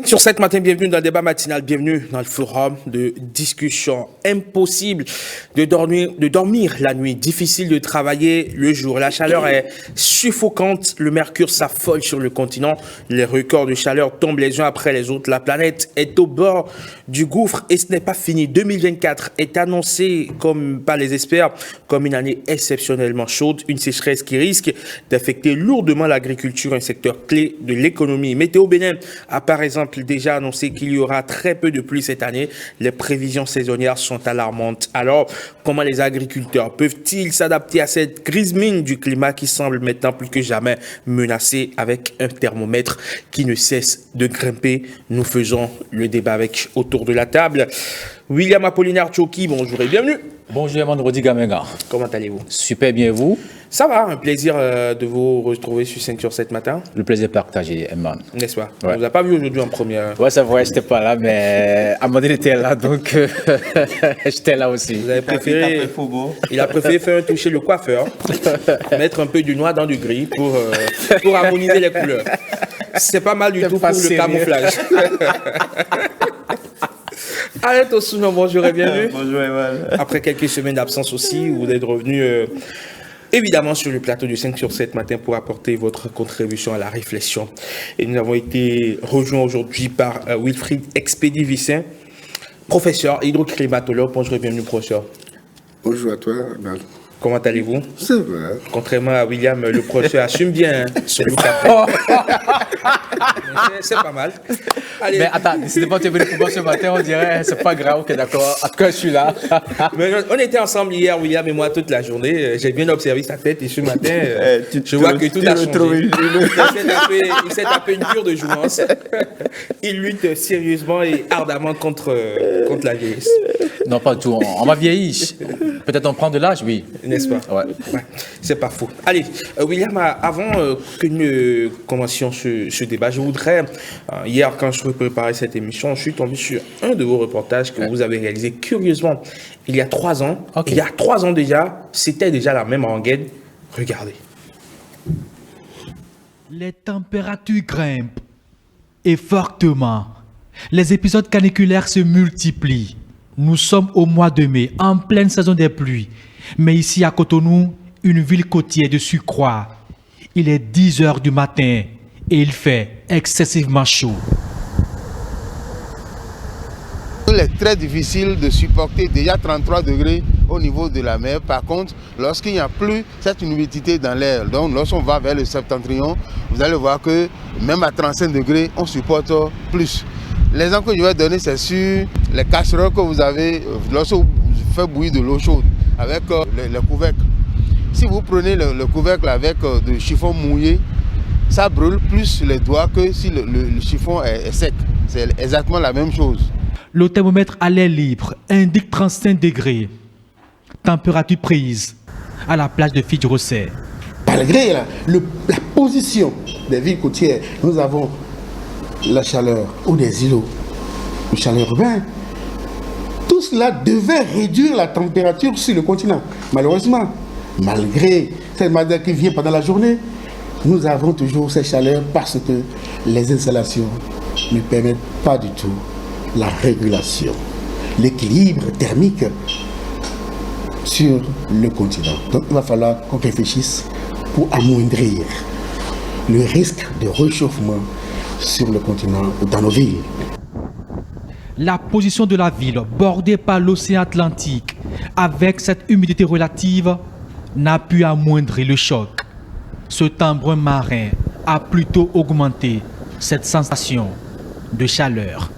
Sur cette matin, bienvenue dans le débat matinal, bienvenue dans le forum de discussion. Impossible de dormir la nuit, difficile de travailler le jour. La chaleur est suffocante, le mercure s'affole sur le continent. Les records de chaleur tombent les uns après les autres. La planète est au bord du gouffre et ce n'est pas fini. 2024 est annoncé, comme par les experts, comme une année exceptionnellement chaude. Une sécheresse qui risque d'affecter lourdement l'agriculture, un secteur clé de l'économie. Météo Bénin a par exemple déjà annoncé qu'il y aura très peu de pluie cette année. Les prévisions saisonnières sont alarmantes. Alors, comment les agriculteurs peuvent-ils s'adapter à cette crise mine du climat qui semble maintenant plus que jamais menacée avec un thermomètre qui ne cesse de grimper? Nous faisons le débat avec autour de la table William Apollinaire Tchoki, bonjour et bienvenue. Bonjour Eman Rodi Gamenga. Comment allez-vous? Super bien, vous? Ça va, un plaisir de vous retrouver sur 5 sur 7 matin. Le plaisir partagé, Eman. N'est-ce pas? Ouais. On ne vous a pas vu aujourd'hui en première. Ouais, c'est vrai, je n'étais pas là, mais Amandine était là, donc j'étais là aussi. Vous avez préféré, il a préféré faire toucher le coiffeur, mettre un peu du noir dans du gris pour harmoniser les couleurs. C'est pas mal du tout pour le camouflage. Alain Tosuno, bonjour et bienvenue. Bonjour Eman. Après quelques semaines d'absence aussi, vous êtes revenu évidemment sur le plateau du 5 sur 7 matin pour apporter votre contribution à la réflexion. Et nous avons été rejoints aujourd'hui par Wilfried Expédi-Vicin, professeur hydroclimatologue. Bonjour et bienvenue, professeur. Bonjour à toi, Eman. Comment allez-vous? Ça va. Contrairement à William, le professeur assume bien ce look après. C'est pas mal. Allez. Mais attends, si t'es pas venu pour moi ce matin, on dirait c'est pas grave, ok d'accord, en tout cas je suis là. Mais on était ensemble hier, William et moi, toute la journée. J'ai bien observé sa tête et ce matin, je vois que tout a changé. Il s'est tapé une cure de jouvence. Il lutte sérieusement et ardemment contre la vieillesse. Non, pas du tout, on m'a vieilli. Peut-être on prend de l'âge, oui. N'est-ce pas? Ouais. C'est pas faux. Allez, William, avant que nous commencions ce débat, je voudrais, hier quand je préparais cette émission, je suis tombé sur un de vos reportages que vous avez réalisé curieusement il y a 3 ans. Okay. Il y a 3 ans déjà, c'était déjà la même rengaine. Regardez. Les températures grimpent et fortement. Les épisodes caniculaires se multiplient. Nous sommes au mois de mai, en pleine saison des pluies. Mais ici à Cotonou, une ville côtière de surcroît, il est 10 heures du matin et il fait excessivement chaud. Il est très difficile de supporter déjà 33 degrés au niveau de la mer. Par contre, lorsqu'il n'y a plus cette humidité dans l'air, donc lorsqu'on va vers le septentrion, vous allez voir que même à 35 degrés, on supporte plus. L'exemple que je vais donner, c'est sur les casseroles que vous avez lorsque vous faites bouillir de l'eau chaude avec le couvercle. Si vous prenez le couvercle avec du chiffon mouillé, ça brûle plus les doigts que si le chiffon est sec. C'est exactement la même chose. Le thermomètre à l'air libre indique 35 degrés. Température prise à la plage de Fidj-Rosset. Malgré la position des villes côtières, nous avons la chaleur ou des îlots, une chaleur urbaine. Tout cela devait réduire la température sur le continent. Malheureusement, malgré cette matin qui vient pendant la journée, nous avons toujours cette chaleur parce que les installations ne permettent pas du tout la régulation, l'équilibre thermique sur le continent. Donc il va falloir qu'on réfléchisse pour amoindrir le risque de réchauffement sur le continent ou dans nos villes. La position de la ville, bordée par l'océan Atlantique, avec cette humidité relative, n'a pu amoindrir le choc. Ce temps brun marin a plutôt augmenté cette sensation de chaleur.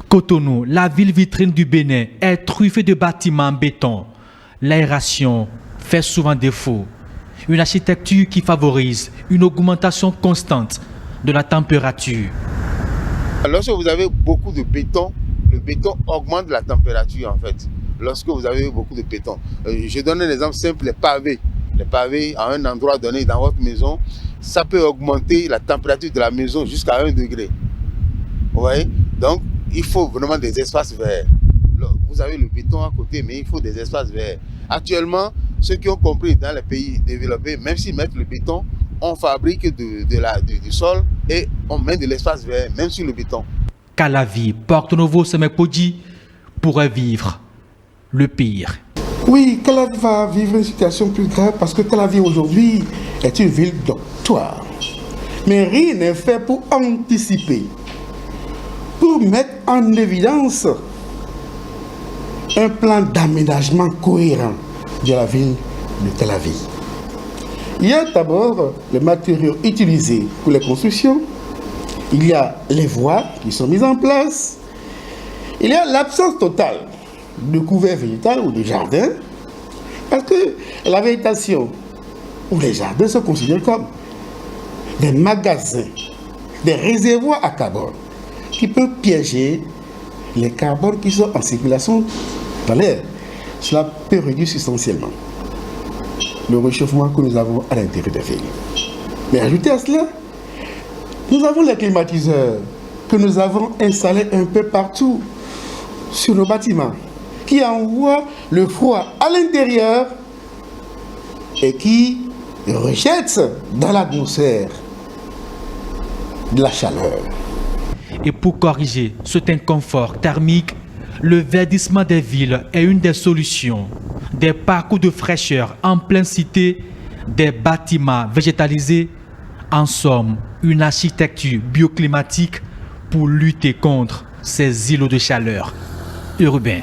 Cotonou, la ville vitrine du Bénin, est truffée de bâtiments en béton. L'aération fait souvent défaut. Une architecture qui favorise une augmentation constante de la température. Lorsque vous avez beaucoup de béton, le béton augmente la température en fait. Lorsque vous avez beaucoup de béton. Je donne un exemple simple, les pavés. Les pavés à un endroit donné dans votre maison, ça peut augmenter la température de la maison jusqu'à 1 degré. Vous voyez? Donc, il faut vraiment des espaces verts. Vous avez le béton à côté, mais il faut des espaces verts. Actuellement, ceux qui ont compris dans les pays développés, même s'ils mettent le béton, on fabrique du sol et on met de l'espace vert, même sur le béton. Calavi, Porto Novo, Semepodji pourrait vivre le pire. Oui, Calavi va vivre une situation plus grave parce que Calavi aujourd'hui est une ville dortoir. Mais rien n'est fait pour anticiper, pour mettre en évidence un plan d'aménagement cohérent de la ville de Tel Aviv. Il y a d'abord les matériaux utilisés pour les constructions, il y a les voies qui sont mises en place, il y a l'absence totale de couvert végétal ou de jardin, parce que la végétation ou les jardins sont considérés comme des magasins, des réservoirs à carbone qui peuvent piéger les carbones qui sont en circulation dans l'air. Cela peut réduire substantiellement le réchauffement que nous avons à l'intérieur des villes. Mais ajoutez à cela, nous avons les climatiseurs que nous avons installés un peu partout sur nos bâtiments, qui envoient le froid à l'intérieur et qui rejettent dans l'atmosphère de la chaleur. Et pour corriger cet inconfort thermique, le verdissement des villes est une des solutions. Des parcours de fraîcheur en pleine cité, des bâtiments végétalisés, en somme, une architecture bioclimatique pour lutter contre ces îlots de chaleur urbains.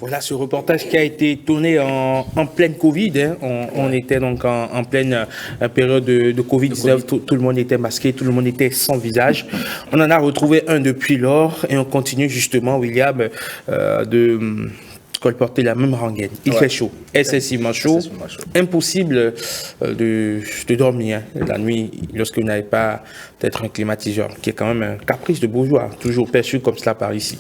Voilà ce reportage qui a été tourné en pleine Covid. Hein. On était donc en pleine période de Covid-19. Tout le monde était masqué, tout le monde était sans visage. On en a retrouvé un depuis lors et on continue justement, William, de colporter la même rengaine. Il fait chaud, excessivement chaud. Impossible de dormir la nuit lorsque vous n'avez pas peut-être un climatiseur, qui est quand même un caprice de bourgeois, toujours perçu comme cela par ici.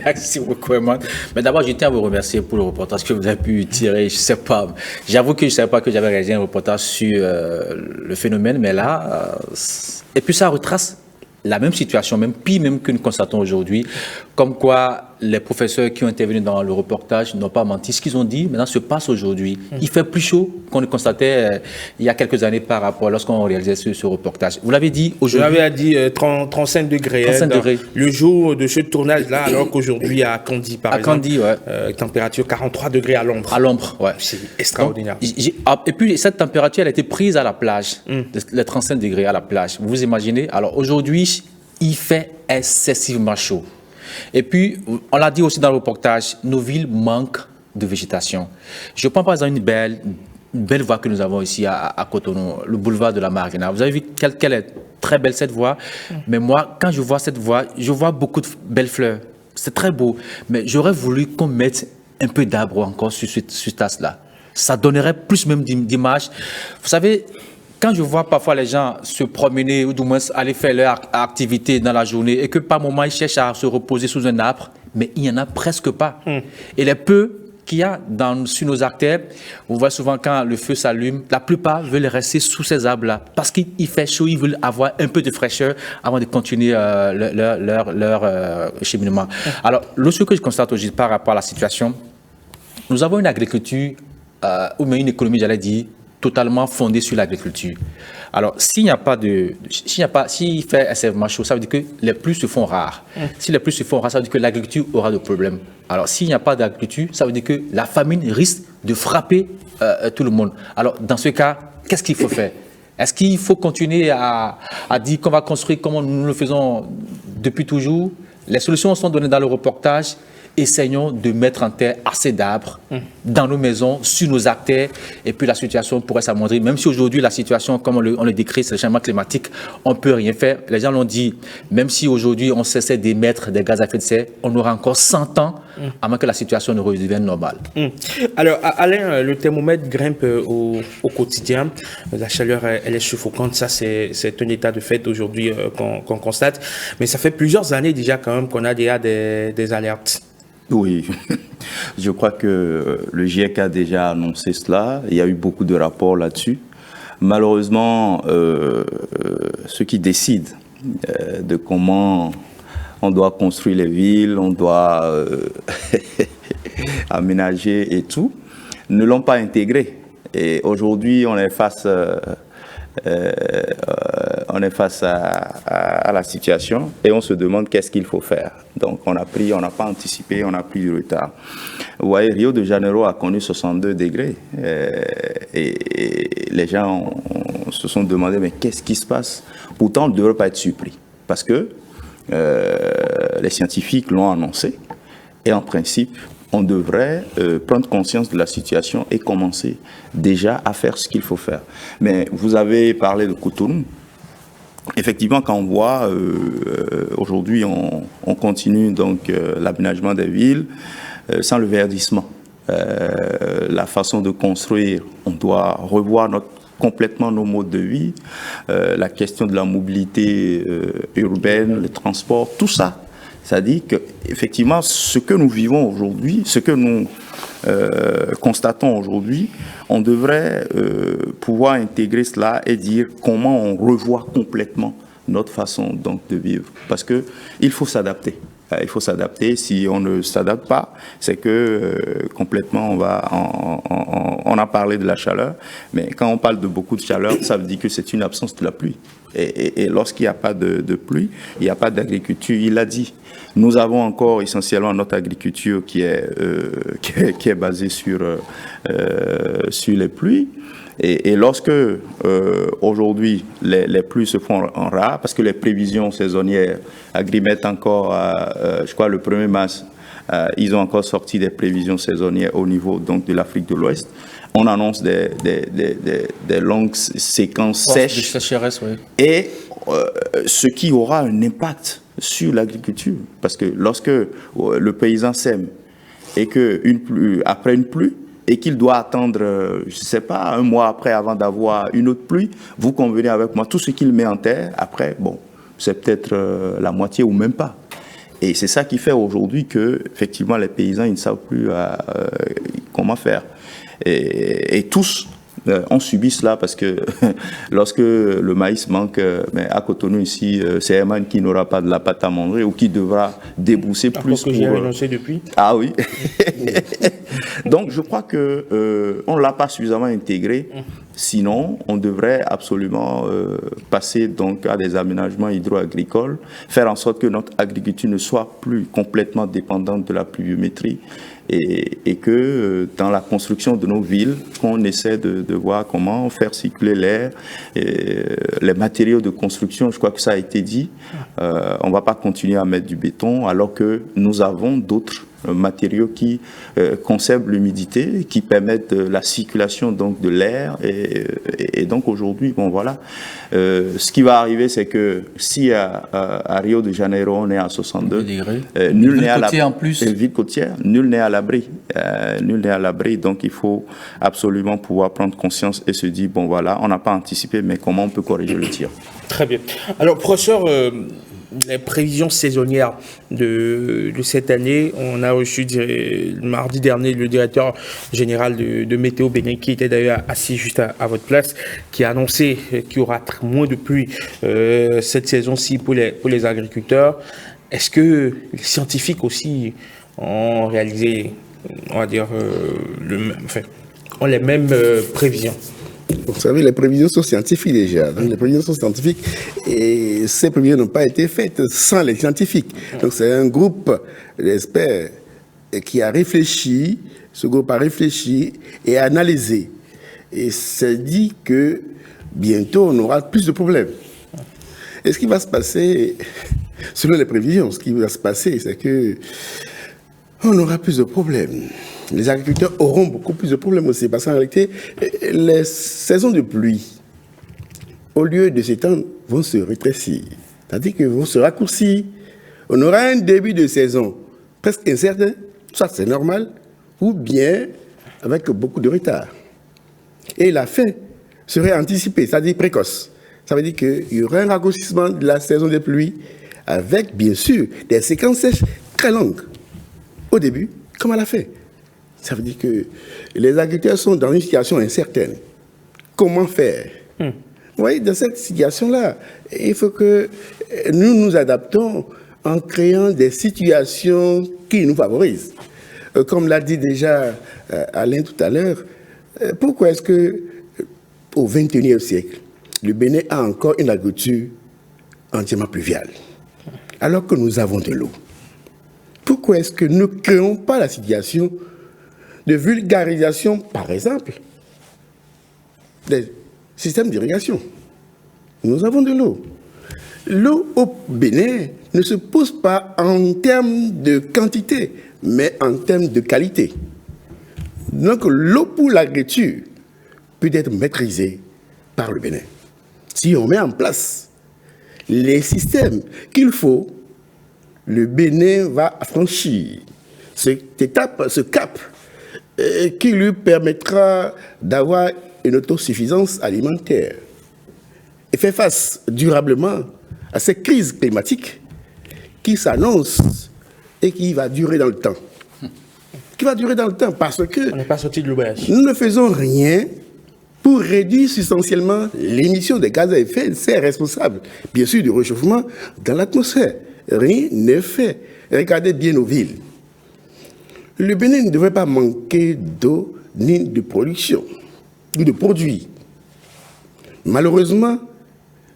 Merci beaucoup, Eman. Mais d'abord, je tiens à vous remercier pour le reportage que vous avez pu tirer. Je sais pas, j'avoue que je ne savais pas que j'avais réalisé un reportage sur le phénomène, mais là, et puis ça retrace la même situation, même pire même que nous constatons aujourd'hui, comme quoi les professeurs qui ont intervenu dans le reportage n'ont pas menti. Ce qu'ils ont dit maintenant se passe aujourd'hui. Il fait plus chaud qu'on le constatait il y a quelques années par rapport lorsqu'on réalisait ce reportage. Vous l'avez dit aujourd'hui. Vous l'avez dit 35 degrés. 35 degrés. Le jour de ce tournage-là, alors qu'aujourd'hui à Candy, par exemple, Candy, ouais. Température 43 degrés à l'ombre. À l'ombre, ouais. C'est extraordinaire. Donc, et puis cette température, elle a été prise à la plage, les 35 degrés à la plage. Vous vous imaginez? Alors aujourd'hui, il fait excessivement chaud. Et puis, on l'a dit aussi dans le reportage, nos villes manquent de végétation. Je prends par exemple une belle voie que nous avons ici à Cotonou, le boulevard de la Marina. Vous avez vu quelle est très belle cette voie. Mais moi, quand je vois cette voie, je vois beaucoup de belles fleurs. C'est très beau. Mais j'aurais voulu qu'on mette un peu d'arbres encore sur cette tasse-là. Ça donnerait plus même d'image. Vous savez, quand je vois parfois les gens se promener ou du moins aller faire leur activité dans la journée et que par moment ils cherchent à se reposer sous un arbre, mais il n'y en a presque pas. Et les peu qu'il y a sur nos artères, on voit souvent quand le feu s'allume, la plupart veulent rester sous ces arbres-là parce qu'il fait chaud, ils veulent avoir un peu de fraîcheur avant de continuer leur cheminement. Alors, ce que je constate aujourd'hui par rapport à la situation, nous avons une agriculture, ou même une économie, j'allais dire, totalement fondée sur l'agriculture. Alors, s'il fait excessivement chaud, ça veut dire que les pluies se font rares. Si les pluies se font rares, ça veut dire que l'agriculture aura des problèmes. Alors, s'il n'y a pas d'agriculture, ça veut dire que la famine risque de frapper tout le monde. Alors, dans ce cas, qu'est-ce qu'il faut faire? Est-ce qu'il faut continuer à dire qu'on va construire comme nous le faisons depuis toujours? Les solutions sont données dans le reportage. Essayons de mettre en terre assez d'arbres dans nos maisons, sur nos artères, et puis la situation pourrait s'amoindrir. Même si aujourd'hui, la situation, comme on le décrit, c'est le changement climatique, on ne peut rien faire. Les gens l'ont dit, même si aujourd'hui on cessait d'émettre des gaz à effet de serre, on aura encore 100 ans avant que la situation ne redevienne normale. Alors, Alain, le thermomètre grimpe au quotidien. La chaleur, elle est suffocante. Ça, c'est un état de fait aujourd'hui qu'on constate. Mais ça fait plusieurs années déjà quand même qu'on a déjà des alertes. Oui, je crois que le GIEC a déjà annoncé cela. Il y a eu beaucoup de rapports là-dessus. Malheureusement, ceux qui décident de comment on doit construire les villes, on doit aménager et tout, ne l'ont pas intégré. Et aujourd'hui, on est face à la situation et on se demande qu'est-ce qu'il faut faire. Donc on n'a pas anticipé, on a pris du retard. Vous voyez, Rio de Janeiro a connu 62 degrés et les gens se sont demandé mais qu'est-ce qui se passe? Pourtant, on ne devrait pas être surpris parce que les scientifiques l'ont annoncé et en principe, on devrait prendre conscience de la situation et commencer déjà à faire ce qu'il faut faire. Mais vous avez parlé de Cotonou. Effectivement, quand on voit aujourd'hui, on continue donc l'aménagement des villes sans le verdissement. La façon de construire, on doit revoir complètement nos modes de vie, la question de la mobilité urbaine, le transport, tout ça. Ça dit qu'effectivement, ce que nous vivons aujourd'hui, ce que nous constatons aujourd'hui, on devrait pouvoir intégrer cela et dire comment on revoit complètement notre façon donc, de vivre. Parce qu'il faut s'adapter. Il faut s'adapter. Si on ne s'adapte pas, c'est que complètement on a parlé de la chaleur, mais quand on parle de beaucoup de chaleur, ça veut dire que c'est une absence de la pluie. Et lorsqu'il n'y a pas de pluie, il n'y a pas d'agriculture. Il l'a dit. Nous avons encore essentiellement notre agriculture qui est basée sur les pluies. Et lorsque aujourd'hui les pluies se font en rare, parce que les prévisions saisonnières, Agrimet encore, je crois le 1er mars, ils ont encore sorti des prévisions saisonnières au niveau donc de l'Afrique de l'Ouest. On annonce des longues séquences sèches, de sécheresse, oui. Et ce qui aura un impact sur l'agriculture, parce que lorsque le paysan sème et que après une pluie, et qu'il doit attendre, je ne sais pas, un mois après avant d'avoir une autre pluie, vous convenez avec moi, tout ce qu'il met en terre, après, bon, c'est peut-être la moitié ou même pas. Et c'est ça qui fait aujourd'hui que, effectivement, les paysans, ils ne savent plus comment faire. Et tous ont subi cela parce que lorsque le maïs manque, mais à Cotonou ici, c'est Herman qui n'aura pas de la pâte à manger ou qui devra débourser plus que j'ai annoncé depuis. Ah oui. Donc je crois que on l'a pas suffisamment intégré. Sinon, on devrait absolument passer donc à des aménagements hydro-agricoles, faire en sorte que notre agriculture ne soit plus complètement dépendante de la pluviométrie et que dans la construction de nos villes, qu'on essaie de voir comment faire circuler l'air, les matériaux de construction, je crois que ça a été dit. On ne va pas continuer à mettre du béton alors que nous avons d'autres matériaux qui conservent l'humidité, qui permettent la circulation donc de l'air et donc aujourd'hui, bon voilà, ce qui va arriver, c'est que si à Rio de Janeiro on est à 62 degrés, nul n'est à l'abri. En plus, une ville côtière, nul n'est à l'abri, nul n'est à l'abri. Donc il faut absolument pouvoir prendre conscience et se dire bon voilà, on n'a pas anticipé, mais comment on peut corriger le tir. Très bien. Alors professeur. Les prévisions saisonnières de cette année, on a reçu mardi dernier le directeur général de Météo Bénin, qui était d'ailleurs assis juste à votre place, qui a annoncé qu'il y aura moins de pluie cette saison-ci pour les agriculteurs. Est-ce que les scientifiques aussi ont réalisé, on va dire, ont les mêmes prévisions? Vous savez, les prévisions sont scientifiques déjà. Donc, les prévisions sont scientifiques et ces prévisions n'ont pas été faites sans les scientifiques. Donc c'est un groupe d'experts qui a réfléchi, ce groupe a réfléchi et analysé. Et c'est dit que bientôt on aura plus de problèmes. Et ce qui va se passer, selon les prévisions, ce qui va se passer, c'est que on aura plus de problèmes. Les agriculteurs auront beaucoup plus de problèmes aussi, parce qu'en réalité, les saisons de pluie, au lieu de s'étendre, vont se rétrécir. C'est-à-dire qu'ils vont se raccourcir. On aura un début de saison presque incertain, soit c'est normal, ou bien avec beaucoup de retard. Et la fin serait anticipée, c'est-à-dire précoce. Ça veut dire qu'il y aura un raccourcissement de la saison des pluies, avec bien sûr des séquences sèches très longues, au début comme à la fin. Ça veut dire que les agriculteurs sont dans une situation incertaine. Comment faire? Vous voyez, dans cette situation-là, il faut que nous nous adaptons en créant des situations qui nous favorisent. Comme l'a dit déjà Alain tout à l'heure, Pourquoi est-ce que au XXIe siècle, le Bénin a encore une agriculture entièrement pluviale, alors que nous avons de l'eau? Pourquoi est-ce que nous ne créons pas la situation de vulgarisation, par exemple, des systèmes d'irrigation? Nous avons de l'eau. L'eau au Bénin ne se pose pas en termes de quantité, mais en termes de qualité. Donc l'eau pour l'agriculture peut être maîtrisée par le Bénin. Si on met en place les systèmes qu'il faut, le Bénin va franchir cette étape, ce cap, qui lui permettra d'avoir une autosuffisance alimentaire et faire face durablement à cette crise climatique qui s'annonce et qui va durer dans le temps. Qui va durer dans le temps parce que On n'est pas sorti de l'auberge. nous ne faisons rien pour réduire substantiellement l'émission de gaz à effet de serre responsables, bien sûr, du réchauffement dans l'atmosphère. Rien n'est fait. Regardez bien nos villes. Le Bénin ne devrait pas manquer d'eau ni de production, ou de produits. Malheureusement,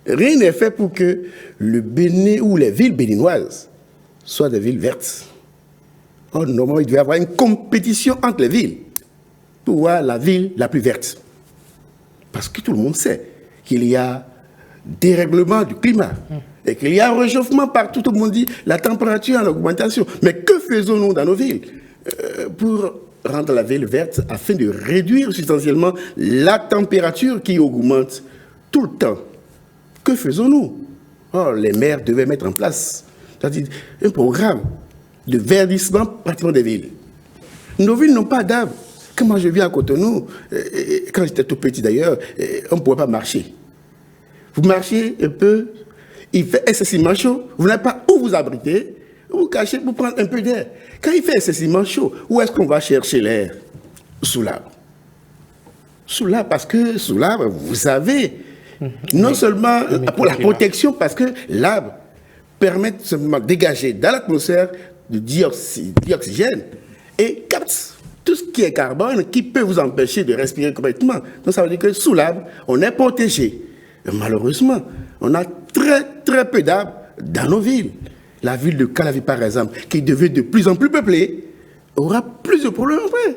rien n'est fait pour que le Bénin ou les villes béninoises soient des villes vertes. Or, normalement, il devait y avoir une compétition entre les villes pour voir la ville la plus verte. Parce que tout le monde sait qu'il y a dérèglement du climat et qu'il y a un réchauffement partout. Tout le monde dit la température en augmentation. Mais que faisons-nous dans nos villes pour rendre la ville verte afin de réduire substantiellement la température qui augmente tout le temps? Que faisons-nous? Or, les maires devaient mettre en place, c'est-à-dire un programme de verdissement pratiquement des villes. Nos villes n'ont pas d'arbres. Quand moi je viens à Cotonou, quand j'étais tout petit d'ailleurs, on ne pouvait pas marcher. Vous marchez un peu, il fait excessivement chaud, vous n'avez pas où vous abriter, vous cachez pour prendre un peu d'air. Quand il fait excessivement chaud, où est-ce qu'on va chercher l'air? Sous l'arbre. Sous l'arbre, parce que sous l'arbre, vous avez, non seulement pour la protection, parce que l'arbre permet seulement de dégager dans l'atmosphère du dioxygène et capte tout ce qui est carbone qui peut vous empêcher de respirer correctement. Donc ça veut dire que sous l'arbre, on est protégé. Et malheureusement, on a très peu d'arbres dans nos villes. La ville de Calavi, par exemple, qui devient de plus en plus peuplée, aura plus de problèmes après.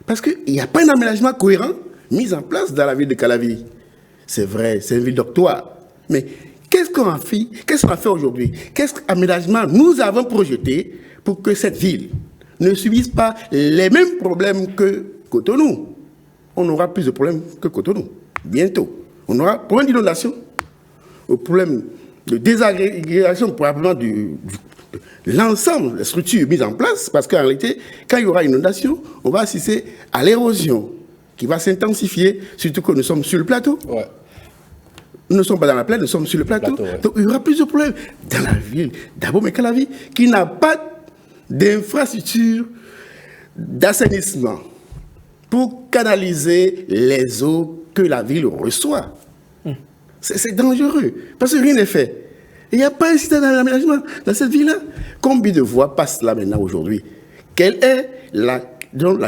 Parce qu'il n'y a pas un aménagement cohérent mis en place dans la ville de Calavi. C'est vrai, c'est une ville d'octroi. Mais qu'est-ce qu'on a fait? Qu'est-ce qu'on a fait aujourd'hui? Quel aménagement nous avons projeté pour que cette ville ne subisse pas les mêmes problèmes que Cotonou? On aura plus de problèmes que Cotonou, bientôt. On aura problème d'inondation, problème de désagrégation probablement de l'ensemble des structures mises en place, parce qu'en réalité, quand il y aura inondation, on va assister à l'érosion qui va s'intensifier, surtout que nous sommes sur le plateau. Ouais. Nous ne sommes pas dans la plaine, nous sommes sur le plateau. Ouais. Donc il y aura plusieurs problèmes dans la ville d'Abomey-Calavi qui n'a pas d'infrastructure d'assainissement pour canaliser les eaux que la ville reçoit. C'est dangereux, parce que rien n'est fait. Il n'y a pas un système d'aménagement dans cette ville-là. Combien de voies passent là maintenant aujourd'hui? Quelle est la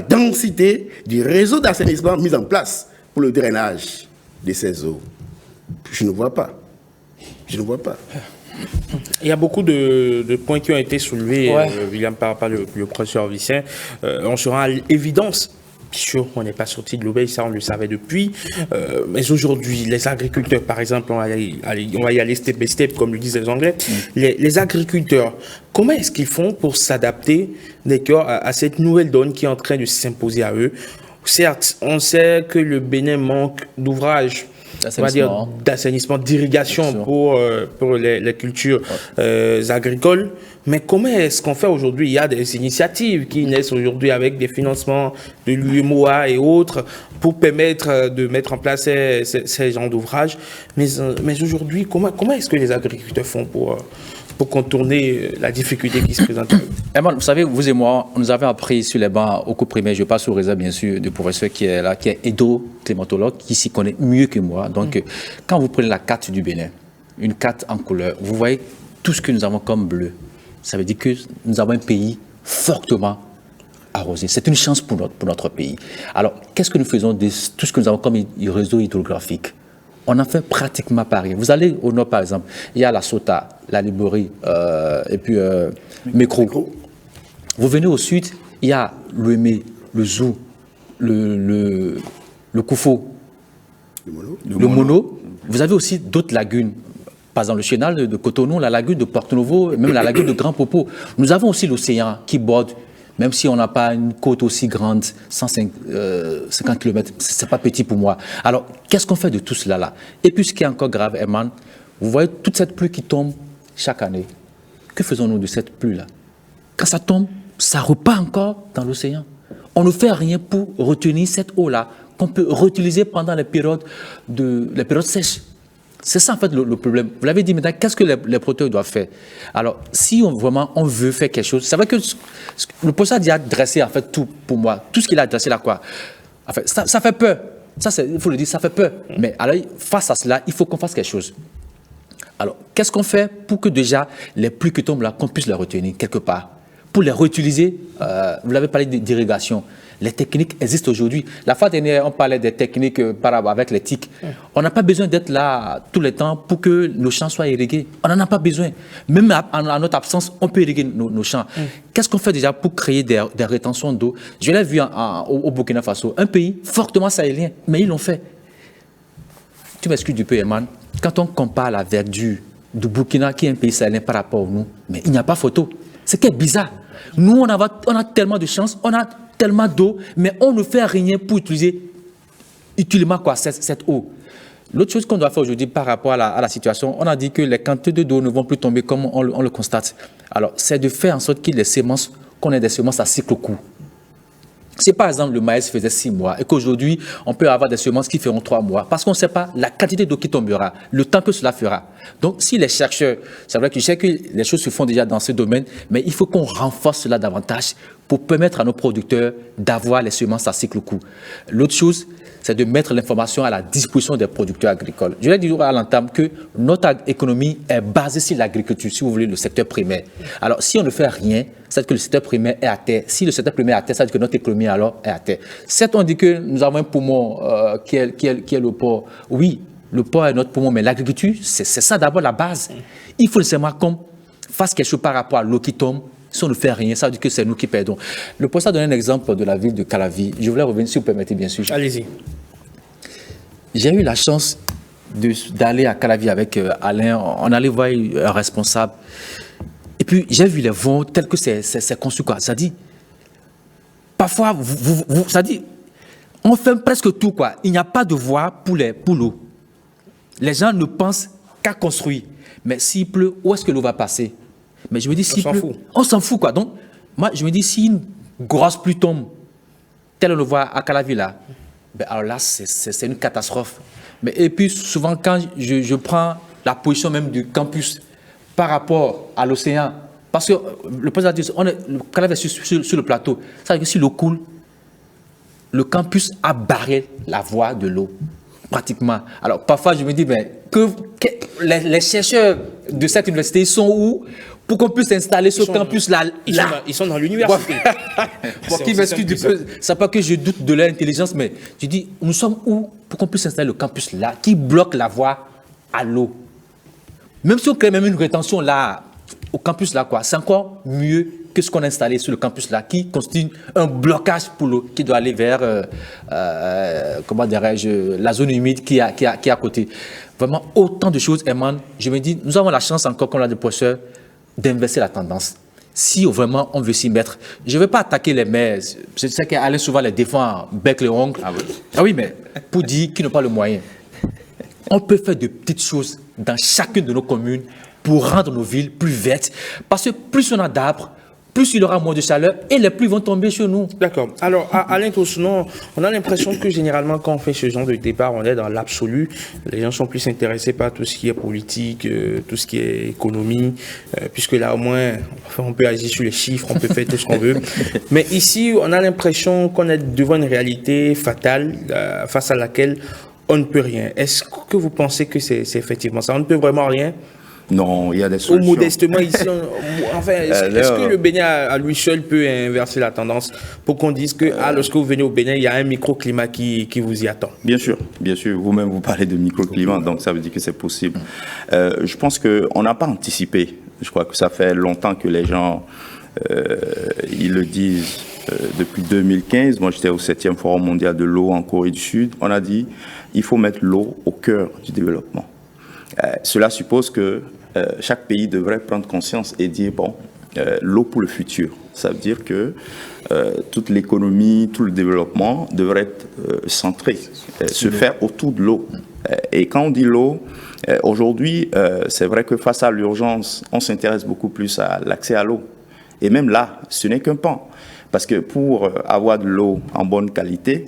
densité du réseau d'assainissement mis en place pour le drainage de ces eaux? Je ne vois pas. Je ne vois pas. Il y a beaucoup de points qui ont été soulevés, William, par le professeur Vicien. On se rend à l'évidence. Bien sûr, on n'est pas sorti de l'auberge, ça on le savait depuis. Mais aujourd'hui, les agriculteurs, par exemple, on va y aller step by step, comme le disent les Anglais. Les agriculteurs, comment est-ce qu'ils font pour s'adapter à cette nouvelle donne qui est en train de s'imposer à eux? Certes, on sait que le Bénin manque d'ouvrages, on va dire d'assainissement, d'irrigation pour les cultures agricoles. Mais comment est-ce qu'on fait aujourd'hui? Il y a des initiatives qui naissent aujourd'hui avec des financements de l'UMOA et autres pour permettre de mettre en place ces genres d'ouvrages. Mais aujourd'hui, comment est-ce que les agriculteurs font pour contourner la difficulté qui se présente à eux? Herman, vous savez, vous et moi, on nous avait appris sur les bancs au cours primaire, je passe sous réserve bien sûr du professeur qui est là, qui est hydroclimatologue, qui s'y connaît mieux que moi. Donc, quand vous prenez la carte du Bénin, une carte en couleur, vous voyez tout ce que nous avons comme bleu. Ça veut dire que nous avons un pays fortement arroser. C'est une chance pour notre pays. Alors, qu'est-ce que nous faisons de tout ce que nous avons comme réseau hydrographique? On en fait pratiquement pas rien. Vous allez au nord, par exemple, il y a la Sota, la Liborie, et puis Mécro. Vous venez au sud, il y a le Mé, le Zou, le Koufo, le Mono. Vous avez aussi d'autres lagunes. Par exemple, le chenal de Cotonou, la lagune de Porto Novo, même la lagune de Grand Popo. Nous avons aussi l'océan qui borde, même si on n'a pas une côte aussi grande, 150 km, ce n'est pas petit pour moi. Alors, qu'est-ce qu'on fait de tout cela là? Et puis, ce qui est encore grave, Herman, vous voyez toute cette pluie qui tombe chaque année. Que faisons-nous de cette pluie-là? Quand ça tombe, ça repart encore dans l'océan. On ne fait rien pour retenir cette eau-là qu'on peut réutiliser pendant les périodes sèches. C'est ça en fait le problème. Vous l'avez dit, maintenant, qu'est-ce que les producteurs doivent faire? Alors, si on veut faire quelque chose, c'est vrai que le POSAD a dressé en fait tout pour moi. Tout ce qu'il a dressé là, quoi. En fait, ça fait peur. Ça, il faut le dire, ça fait peur. Mais alors, face à cela, il faut qu'on fasse quelque chose. Alors, qu'est-ce qu'on fait pour que déjà, les pluies qui tombent là, qu'on puisse les retenir quelque part? Pour les réutiliser, vous l'avez parlé d'irrigation. Les techniques existent aujourd'hui. La fois dernière, on parlait des techniques avec les tiques. On n'a pas besoin d'être là tout le temps pour que nos champs soient irrigués. On n'en a pas besoin. Même en notre absence, on peut irriguer nos champs. Qu'est-ce qu'on fait déjà pour créer des rétentions d'eau? Je l'ai vu au Burkina Faso, un pays fortement sahélien, mais ils l'ont fait. Tu m'excuses du peu, Herman. Quand on compare la verdure du Burkina, qui est un pays sahélien par rapport à nous, mais il n'y a pas photo. C'est qui est bizarre. Nous, on a tellement de chance, on a tellement d'eau, mais on ne fait rien pour utiliser utilement cette eau. L'autre chose qu'on doit faire aujourd'hui par rapport à la situation, on a dit que les quantités d'eau ne vont plus tomber comme on le constate. Alors, c'est de faire en sorte qu'on ait des semences à cycle court. Si par exemple le maïs faisait 6 mois et qu'aujourd'hui on peut avoir des semences qui feront 3 mois parce qu'on ne sait pas la quantité d'eau qui tombera, le temps que cela fera. Donc si les chercheurs, c'est vrai que je sais que les choses se font déjà dans ce domaine, mais il faut qu'on renforce cela davantage pour permettre à nos producteurs d'avoir les semences à cycle court. L'autre chose, c'est de mettre l'information à la disposition des producteurs agricoles. Je l'ai dit à l'entame que notre économie est basée sur l'agriculture, si vous voulez, le secteur primaire. Alors, si on ne fait rien, c'est que le secteur primaire est à terre. Si le secteur primaire est à terre, ça veut dire que notre économie alors est à terre. Certes, on dit que nous avons un poumon qui est le port. Oui, le port est notre poumon, mais l'agriculture, c'est ça d'abord la base. Il faut nécessairement qu'on fasse quelque chose par rapport à l'eau qui tombe. Si on ne fait rien, ça veut dire que c'est nous qui perdons. Le POSAD a donné un exemple de la ville de Calavi. Je voulais revenir, si vous permettez, bien sûr. Allez-y. J'ai eu la chance d'aller à Calavi avec Alain. On allait voir un responsable. Et puis, j'ai vu les vents tels que c'est conçu, quoi. Ça dit, parfois, ça dit, on fait presque tout, quoi. Il n'y a pas de voie pour l'eau. Les gens ne pensent qu'à construire. Mais s'il pleut, où est-ce que l'eau va passer? Mais je me dis, s'il pleut, on s'en fout, quoi. Donc, moi, je me dis, si une grosse pluie tombe, tel on le voit à Calavi, là, ben alors là, c'est une catastrophe. Mais, et puis, souvent, quand je prends la position même du campus par rapport à l'océan, parce que le président dit, le Calavi est sur le plateau, ça veut dire que si l'eau coule, le campus a barré la voie de l'eau, pratiquement. Alors, parfois, je me dis, ben, les chercheurs de cette université, ils sont où pour qu'on puisse installer ce campus-là? Ils sont dans l'université. Qui m'excuse du peu, c'est pas que je doute de leur intelligence, mais je dis, nous sommes où pour qu'on puisse installer le campus-là, qui bloque la voie à l'eau? Même si on crée même une rétention là, au campus-là, quoi, c'est encore mieux que ce qu'on a installé sur le campus-là, qui constitue un blocage pour l'eau, qui doit aller vers, comment dirais-je, la zone humide qui est à côté. Vraiment, autant de choses, Herman. Je me dis, nous avons la chance encore, comme l'a dit le professeur, d'inverser la tendance. Si vraiment on veut s'y mettre, je ne vais pas attaquer les maires. Je sais qu'Alain souvent les défend bec les ongles. Ah oui, mais pour dire qu'ils n'ont pas le moyen. On peut faire de petites choses dans chacune de nos communes pour rendre nos villes plus vertes. Parce que plus on a d'arbres, plus il y aura moins de chaleur et les pluies vont tomber sur nous. D'accord. Alors, Alain Tossunon, on a l'impression que généralement, quand on fait ce genre de débat, on est dans l'absolu. Les gens sont plus intéressés par tout ce qui est politique, tout ce qui est économie, puisque là, au moins, on peut agir sur les chiffres, on peut faire tout ce qu'on veut. Mais ici, on a l'impression qu'on est devant une réalité fatale, face à laquelle on ne peut rien. Est-ce que vous pensez que c'est effectivement ça? On ne peut vraiment rien? Non, il y a des Ou solutions. modestement ici, enfin, est-ce que le Bénin à lui seul peut inverser la tendance pour qu'on dise que lorsque vous venez au Bénin, il y a un microclimat qui vous y attend? Bien sûr. Vous-même, vous parlez de microclimat, donc ça veut dire que c'est possible. Je pense qu'on n'a pas anticipé. Je crois que ça fait longtemps que les gens, ils le disent depuis 2015. Moi, j'étais au 7e Forum mondial de l'eau en Corée du Sud. On a dit il faut mettre l'eau au cœur du développement. Cela suppose que chaque pays devrait prendre conscience et dire, bon, l'eau pour le futur. Ça veut dire que toute l'économie, tout le développement devrait être centré, se faire autour de l'eau. Et quand on dit l'eau, aujourd'hui, c'est vrai que face à l'urgence, on s'intéresse beaucoup plus à l'accès à l'eau. Et même là, ce n'est qu'un pan. Parce que pour avoir de l'eau en bonne qualité,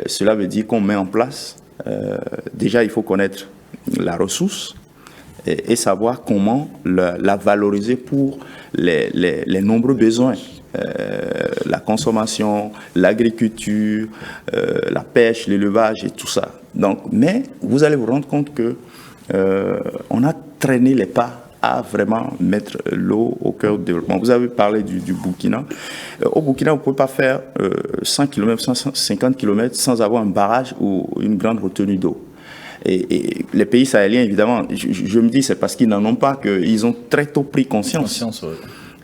cela veut dire qu'on met en place, déjà il faut connaître la ressource et savoir comment la valoriser pour les nombreux besoins. La consommation, l'agriculture, la pêche, l'élevage et tout ça. Donc, mais vous allez vous rendre compte que on a traîné les pas à vraiment mettre l'eau au cœur du développement. Vous avez parlé du Burkina. Au Burkina, vous ne pouvez pas faire 100 km, 150 km sans avoir un barrage ou une grande retenue d'eau. Et les pays sahéliens, évidemment, je me dis, c'est parce qu'ils n'en ont pas qu'ils ont très tôt pris conscience. Ouais.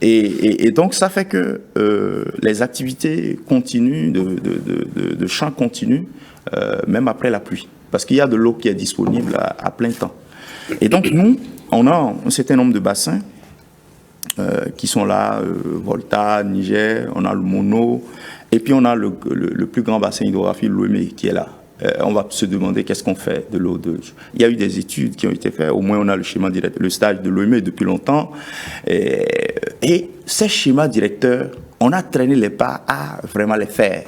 Et donc, ça fait que les activités continuent, de champs continuent, même après la pluie. Parce qu'il y a de l'eau qui est disponible à plein temps. Et donc, nous, on a un certain nombre de bassins qui sont là, Volta, Niger, on a le Mono, et puis on a le plus grand bassin hydrographique, l'Ouémé, qui est là. On va se demander qu'est-ce qu'on fait de l'eau. Il y a eu des études qui ont été faites. Au moins, on a le schéma directeur, le stage de l'OME depuis longtemps. Et ces schémas directeurs, on a traîné les pas à vraiment les faire.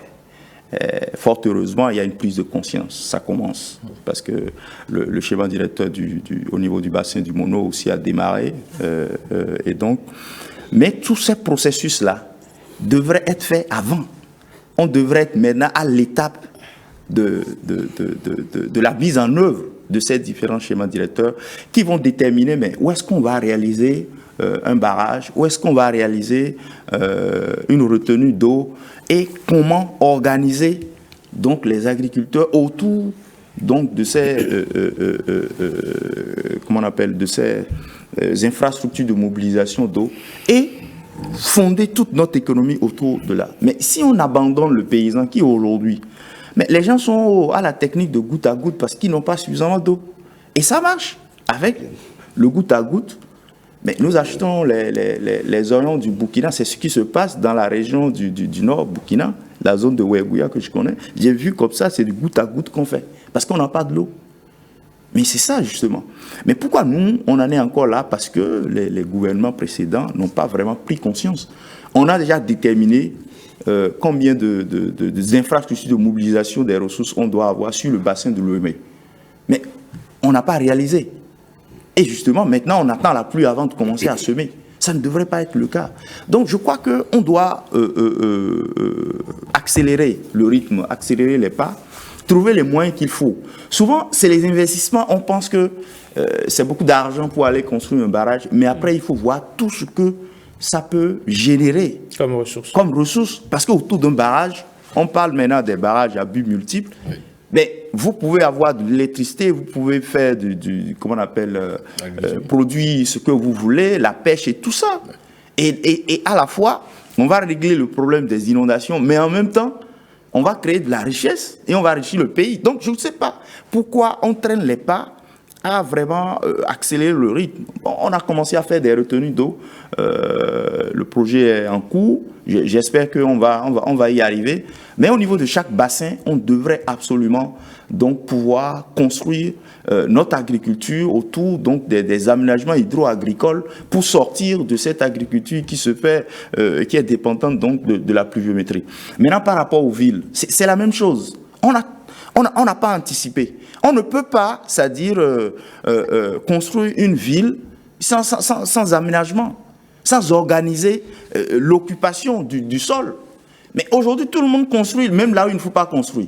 Fort heureusement, il y a une prise de conscience. Ça commence. Parce que le schéma directeur au niveau du bassin du Mono aussi a démarré. Et donc, mais tous ces processus-là devraient être faits avant. On devrait être maintenant à l'étape de la mise en œuvre de ces différents schémas directeurs qui vont déterminer mais où est-ce qu'on va réaliser un barrage, où est-ce qu'on va réaliser une retenue d'eau et comment organiser donc les agriculteurs autour donc de ces comment on appelle, de ces infrastructures de mobilisation d'eau et fonder toute notre économie autour de là. Mais si on abandonne le paysan qui aujourd'hui, mais les gens sont à la technique de goutte à goutte parce qu'ils n'ont pas suffisamment d'eau. Et ça marche avec le goutte à goutte. Mais nous achetons les oignons du Burkina. C'est ce qui se passe dans la région du nord Burkina, la zone de Ouégoua que je connais. J'ai vu comme ça, c'est du goutte à goutte qu'on fait. Parce qu'on n'a pas de l'eau. Mais c'est ça, justement. Mais pourquoi nous, on en est encore là? Parce que les gouvernements précédents n'ont pas vraiment pris conscience. On a déjà déterminé combien de infrastructures de mobilisation des ressources on doit avoir sur le bassin de l'OME. Mais on n'a pas réalisé. Et justement, maintenant, on attend la pluie avant de commencer à semer. Ça ne devrait pas être le cas. Donc, je crois qu'on doit accélérer le rythme, accélérer les pas, trouver les moyens qu'il faut. Souvent, c'est les investissements. On pense que c'est beaucoup d'argent pour aller construire un barrage. Mais après, il faut voir tout ce que ça peut générer comme ressource. Parce qu'autour d'un barrage, on parle maintenant des barrages à but multiple, oui. Mais vous pouvez avoir de l'électricité, vous pouvez faire comment on appelle, produire ce que vous voulez, la pêche et tout ça. Et à la fois, on va régler le problème des inondations, mais en même temps, on va créer de la richesse et on va enrichir le pays. Donc, je ne sais pas pourquoi on traîne les pas à vraiment accélérer le rythme. Bon, on a commencé à faire des retenues d'eau. Le projet est en cours. J'espère qu'on va y arriver. Mais au niveau de chaque bassin, on devrait absolument donc pouvoir construire notre agriculture autour donc des aménagements hydro-agricoles pour sortir de cette agriculture qui se fait, qui est dépendante donc de la pluviométrie. Maintenant, par rapport aux villes, c'est la même chose. On n'a pas anticipé. On ne peut pas, c'est-à-dire construire une ville sans aménagement, sans organiser l'occupation du sol. Mais aujourd'hui, tout le monde construit, même là où il ne faut pas construire.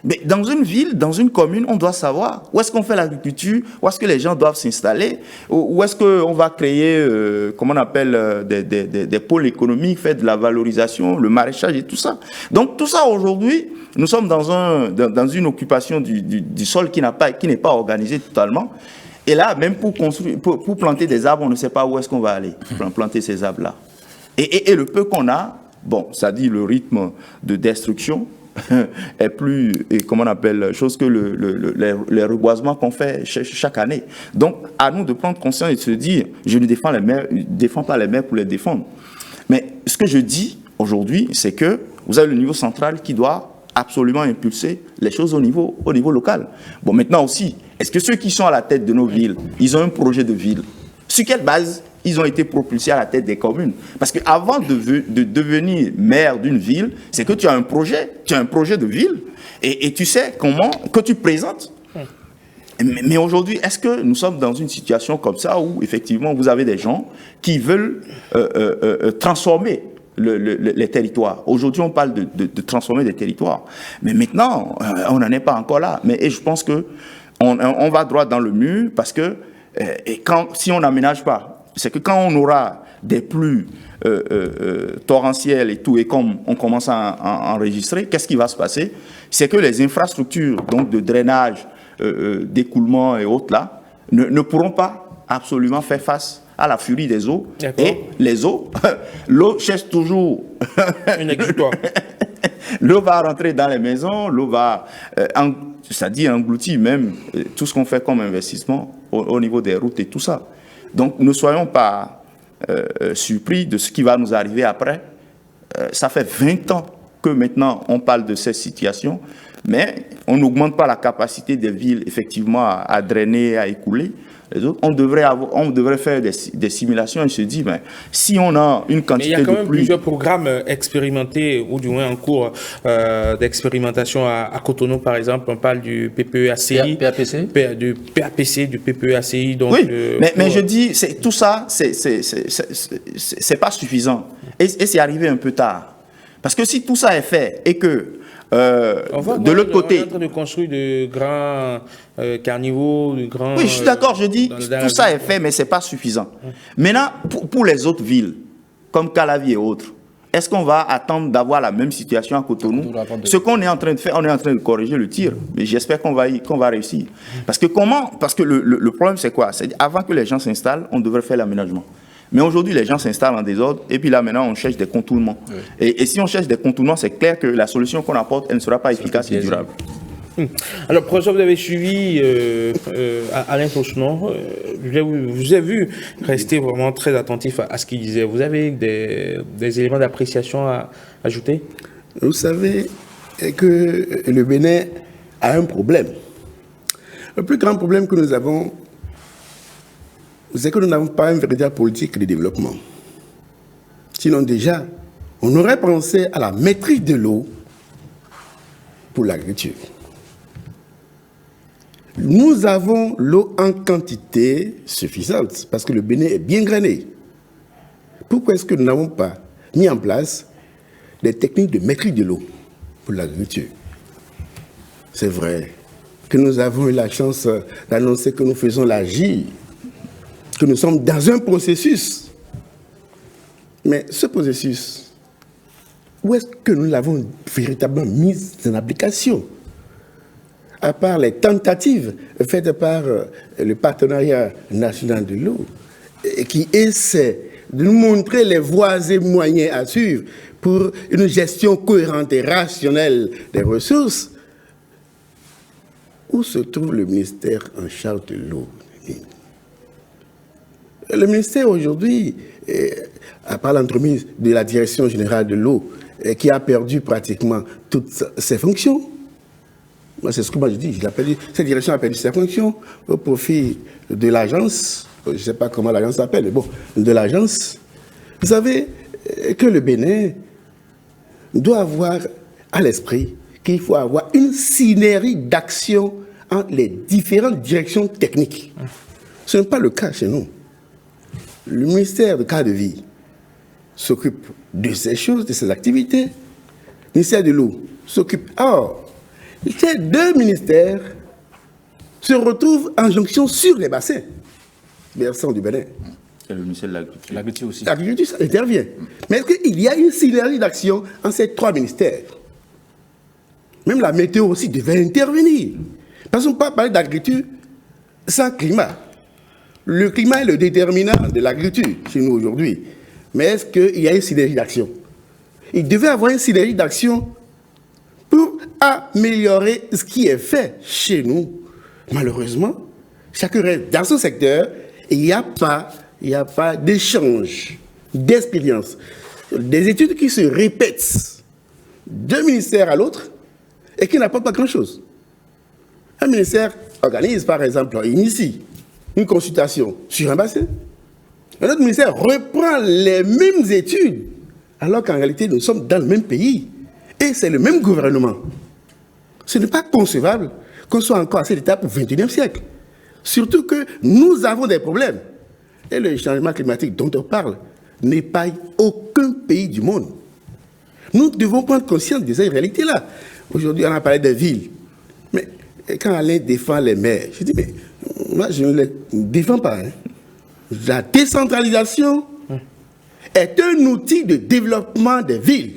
Mais dans une ville, dans une commune, on doit savoir où est-ce qu'on fait l'agriculture, où est-ce que les gens doivent s'installer, où est-ce qu'on va créer, comment on appelle, des pôles économiques, faire de la valorisation, le maraîchage et tout ça. Donc tout ça aujourd'hui, nous sommes dans une occupation du sol qui n'est pas organisée totalement. Et là, même pour planter des arbres, on ne sait pas où est-ce qu'on va aller planter ces arbres-là. Et le peu qu'on a, bon, ça dit le rythme de destruction est plus, comment on appelle, chose que les reboisements qu'on fait chaque année. Donc, à nous de prendre conscience et de se dire, je ne défends pas les maires pour les défendre. Mais ce que je dis aujourd'hui, c'est que vous avez le niveau central qui doit absolument impulser les choses au niveau local. Bon, maintenant aussi, est-ce que ceux qui sont à la tête de nos villes, ils ont un projet de ville? Sur quelle base ils ont été propulsés à la tête des communes? Parce qu'avant de devenir maire d'une ville, c'est que tu as un projet de ville et tu sais comment, que tu présentes. Mais aujourd'hui, est-ce que nous sommes dans une situation comme ça où effectivement vous avez des gens qui veulent transformer les territoires? Aujourd'hui, on parle de transformer des territoires. Mais maintenant, on n'en est pas encore là. Et je pense qu'on va droit dans le mur parce que si on n'aménage pas, c'est que quand on aura des pluies torrentielles et tout, et comme on commence à enregistrer, qu'est-ce qui va se passer? C'est que les infrastructures donc de drainage, d'écoulement et autres là, ne pourront pas absolument faire face à la furie des eaux. Et les eaux, l'eau cherche toujours une exutoire. L'eau va rentrer dans les maisons, l'eau va, c'est-à-dire engloutir même tout ce qu'on fait comme investissement au niveau des routes et tout ça. Donc ne soyons pas surpris de ce qui va nous arriver après. Ça fait 20 ans que maintenant on parle de cette situation, mais on n'augmente pas la capacité des villes effectivement à drainer, à écouler. Les autres, on devrait faire des simulations et se dire, ben, si on a une quantité de pluie... Mais il y a quand même plusieurs programmes expérimentés, ou du moins en cours d'expérimentation à Cotonou, par exemple. On parle du PPE-ACI. Du PAPC, du PPE-ACI. Donc, oui, mais je dis, tout ça, c'est pas suffisant. Et c'est arrivé un peu tard. Parce que si tout ça est fait et que de l'autre côté... On est en train de construire de grands carnivaux, de grands... Oui, je suis d'accord, je dis, tout ça est fait, mais ce n'est pas suffisant. Maintenant, pour les autres villes, comme Calavi et autres, est-ce qu'on va attendre d'avoir la même situation à Cotonou? Ce qu'on est en train de faire, on est en train de corriger le tir, mais j'espère qu'on va réussir. Parce que le problème, c'est quoi? C'est avant que les gens s'installent, on devrait faire l'aménagement. Mais aujourd'hui, les gens s'installent en désordre et puis là, maintenant, on cherche des contournements. Oui. Et si on cherche des contournements, c'est clair que la solution qu'on apporte, elle ne sera pas efficace et durable. Alors, professeur, vous avez suivi Alain Fauchenon. Vous avez vu rester vraiment très attentif à ce qu'il disait. Vous avez des éléments d'appréciation à ajouter? Vous savez que le Bénin a un problème. Le plus grand problème que nous avons, c'est que nous n'avons pas une véritable politique de développement. Sinon déjà, on aurait pensé à la maîtrise de l'eau pour l'agriculture. Nous avons l'eau en quantité suffisante parce que le Bénin est bien grainé. Pourquoi est-ce que nous n'avons pas mis en place des techniques de maîtrise de l'eau pour l'agriculture? C'est vrai que nous avons eu la chance d'annoncer que nous faisons l'agir, que nous sommes dans un processus. Mais ce processus, où est-ce que nous l'avons véritablement mis en application? À part les tentatives faites par le partenariat national de l'eau, qui essaie de nous montrer les voies et moyens à suivre pour une gestion cohérente et rationnelle des ressources, où se trouve le ministère en charge de l'eau? Le ministère aujourd'hui, à part l'entremise de la Direction générale de l'eau, qui a perdu pratiquement toutes ses fonctions. C'est ce que moi je dis. Cette direction a perdu ses fonctions au profit de l'agence. Je ne sais pas comment l'agence s'appelle, mais bon, de l'agence. Vous savez que le Bénin doit avoir à l'esprit qu'il faut avoir une synergie d'action entre les différentes directions techniques. Ce n'est pas le cas chez nous. Le ministère de cadre de vie s'occupe de ces choses, de ces activités. Le ministère de l'eau s'occupe. Or, ces deux ministères se retrouvent en jonction sur les bassins versants du Bénin. Et le ministère de l'Agriculture. L'agriculture aussi. L'agriculture, ça intervient. Mais est-ce qu'il y a une synergie d'action entre ces trois ministères? Même la météo aussi devait intervenir. Parce qu'on ne peut pas parler d'agriculture sans climat. Le climat est le déterminant de l'agriculture chez nous aujourd'hui. Mais est-ce qu'il y a une synergie d'action? Il devait y avoir une synergie d'action pour améliorer ce qui est fait chez nous. Malheureusement, chacun reste dans son secteur et il n'y a pas d'échange, d'expérience. Des études qui se répètent d'un ministère à l'autre et qui n'apportent pas grand-chose. Un ministère organise, par exemple, initie une consultation sur un bassin. Un autre ministère reprend les mêmes études, alors qu'en réalité, nous sommes dans le même pays. Et c'est le même gouvernement. Ce n'est pas concevable qu'on soit encore à cette étape au XXIe siècle. Surtout que nous avons des problèmes. Et le changement climatique dont on parle n'épargne aucun pays du monde. Nous devons prendre conscience de cette réalité-là. Aujourd'hui, on a parlé des villes. Mais quand Alain défend les maires, je dis, mais moi, je ne les défends pas. Hein. La décentralisation est un outil de développement des villes.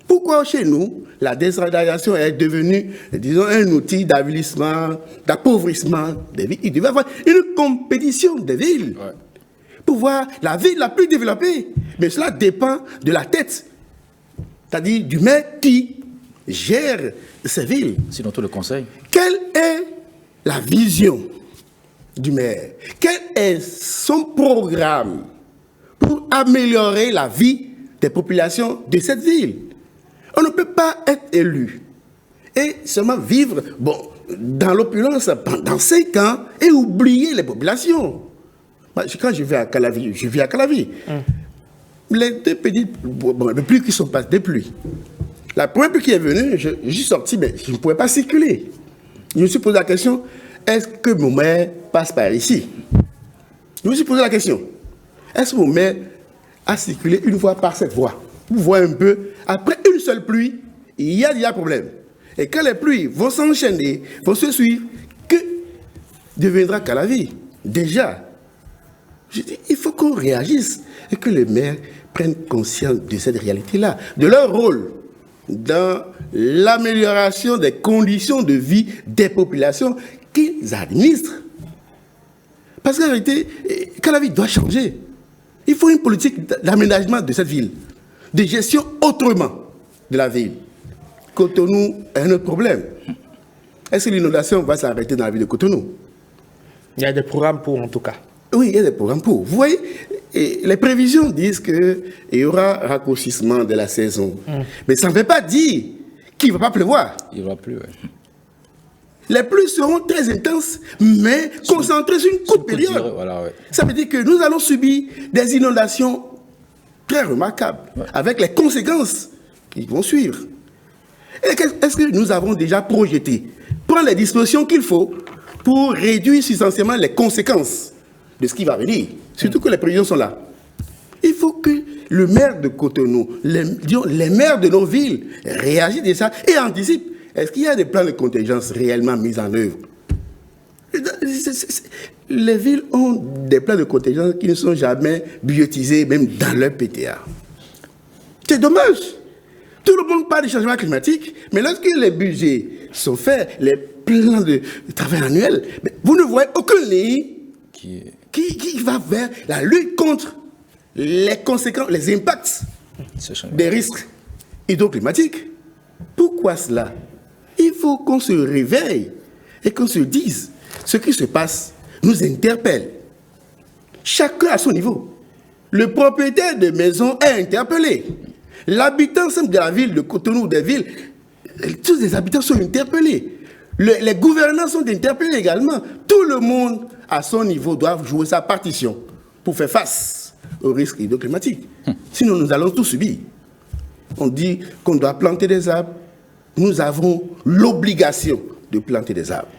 Pourquoi chez nous, la décentralisation est devenue, disons, un outil d'avilissement, d'appauvrissement des villes? Il devait y avoir une compétition des villes pour voir la ville la plus développée. Mais cela dépend de la tête, c'est-à-dire du maire qui gère ces villes. Sinon, tout le conseil. Quelle est la vision du maire? Quel est son programme pour améliorer la vie des populations de cette ville? On ne peut pas être élu et seulement vivre dans l'opulence pendant 5 ans et oublier les populations. Quand je vais à Calavi, je vis à Calavi. Les deux petites pluies qui sont passées, des pluies. La première pluie qui est venue, je suis sorti, mais je ne pouvais pas circuler. Je me suis posé la question, est-ce que mon maire passe par ici? Je me suis posé la question, est-ce que mon maire a circulé une fois par cette voie? Vous voyez un peu, après une seule pluie, il y a problème. Et quand les pluies vont s'enchaîner, vont se suivre, que deviendra Calavi? Déjà, je dis, il faut qu'on réagisse et que les maires prennent conscience de cette réalité-là, de leur rôle dans l'amélioration des conditions de vie des populations qu'ils administrent. Parce qu'en réalité, Calavi doit changer. Il faut une politique d'aménagement de cette ville, de gestion autrement de la ville. Cotonou est un autre problème. Est-ce que l'inondation va s'arrêter dans la ville de Cotonou? Il y a des programmes pour, en tout cas. Oui, il y a des programmes pour. Vous voyez, les prévisions disent qu'il y aura raccourcissement de la saison. Mais ça ne veut pas dire qu'il ne va pas pleuvoir. Il ne va plus, oui. Les pluies seront très intenses, mais concentrées sur une courte période. Voilà, ouais. Ça veut dire que nous allons subir des inondations très remarquables, avec les conséquences qui vont suivre. Est-ce que nous avons déjà projeté, prendre les dispositions qu'il faut pour réduire substantiellement les conséquences de ce qui va venir? Surtout que les prévisions sont là. Il faut que le maire de Cotonou, les maires de nos villes réagissent déjà et anticipent. Est-ce qu'il y a des plans de contingence réellement mis en œuvre? Les villes ont des plans de contingence qui ne sont jamais budgétisés, même dans leur PTA. C'est dommage. Tout le monde parle du changement climatique, mais lorsque les budgets sont faits, les plans de travail annuels, vous ne voyez aucun ligne qui va vers la lutte contre les conséquences, les impacts des risques hydroclimatiques. Pourquoi cela? Il faut qu'on se réveille et qu'on se dise ce qui se passe nous interpelle. Chacun à son niveau. Le propriétaire de maison est interpellé. L'habitant simple de la ville de Cotonou, des villes, tous les habitants sont interpellés. Les gouvernants sont interpellés également. Tout le monde à son niveau doit jouer sa partition pour faire face aux risques hydroclimatiques. Sinon, nous allons tout subir. On dit qu'on doit planter des arbres. Nous avons l'obligation de planter des arbres.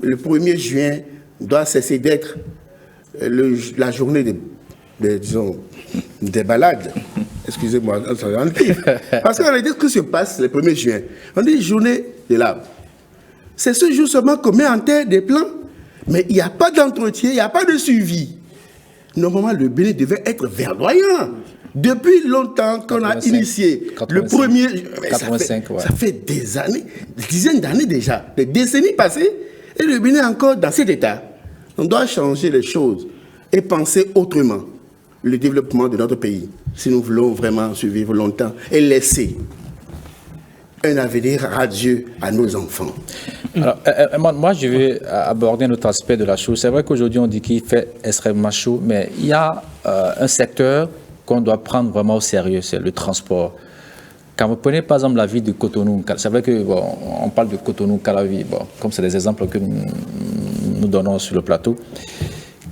Le 1er juin doit cesser d'être la journée des balades. Excusez-moi, parce qu'on a dit ce qui se passe le 1er juin. On dit journée de l'arbre. C'est ce jour seulement qu'on met en terre des plans, mais il n'y a pas d'entretien, il n'y a pas de suivi. Normalement, le Bénin devait être verdoyant. Depuis longtemps qu'on a initié 85, le premier... 85, ça fait des années, des dizaines d'années déjà, des décennies passées, et le Bénin est encore dans cet état. On doit changer les choses et penser autrement le développement de notre pays, si nous voulons vraiment survivre longtemps et laisser un avenir radieux à nos enfants. Alors, moi, je vais aborder un autre aspect de la chose. C'est vrai qu'aujourd'hui, on dit qu'il fait extrêmement chaud, mais il y a un secteur qu'on doit prendre vraiment au sérieux, c'est le transport. Quand vous prenez par exemple la ville de Cotonou, c'est vrai que bon, on parle de Cotonou, Calavi, bon, comme c'est des exemples que nous donnons sur le plateau.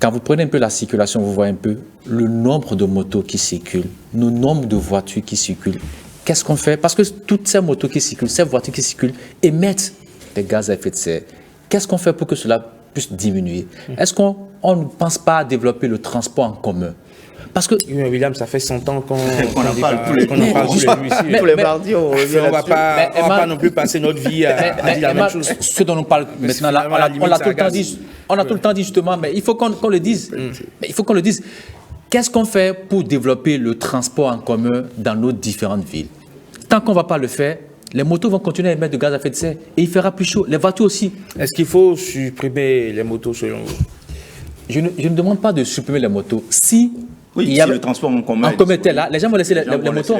Quand vous prenez un peu la circulation, vous voyez un peu le nombre de motos qui circulent, le nombre de voitures qui circulent. Qu'est-ce qu'on fait? Parce que toutes ces motos qui circulent, ces voitures qui circulent, émettent des gaz à effet de serre. Qu'est-ce qu'on fait pour que cela puisse diminuer? Est-ce qu'on ne pense pas à développer le transport en commun? Parce que William, ça fait 100 ans qu'on en parle tous les jours. Tous les mardis, on revient On ne va pas non plus passer notre vie à dire la même chose. Ce dont on parle maintenant, là, on l'a tout le temps dit. On a tout le temps dit justement, mais il faut qu'on le dise. Mais il faut qu'on le dise. Qu'est-ce qu'on fait pour développer le transport en commun dans nos différentes villes? Tant qu'on ne va pas le faire, les motos vont continuer à émettre de gaz à effet de serre et il fera plus chaud. Les voitures aussi. Est-ce qu'il faut supprimer les motos selon vous? Je ne demande pas de supprimer les motos. Si il y a le transport en commun. En commun, là, les gens vont laisser les motos.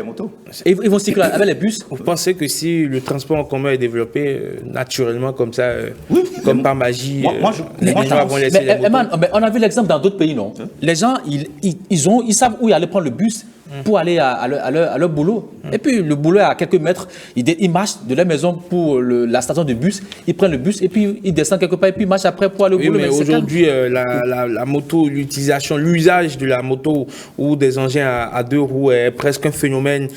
Et ils vont circuler avec les bus. Vous pensez que si le transport en commun est développé naturellement comme ça, comme par magie, les gens vont laisser les motos? Mais on a vu l'exemple dans d'autres pays, non? Les gens, ils savent où ils allaient prendre le bus pour aller à leur boulot. Et puis le boulot est à quelques mètres. Ils marchent de leur maison pour la station de bus. Ils prennent le bus et puis ils descendent quelque part et puis ils marchent après pour aller au boulot. Mais aujourd'hui, la moto, l'usage de la moto ou des engins à deux roues est presque un phénomène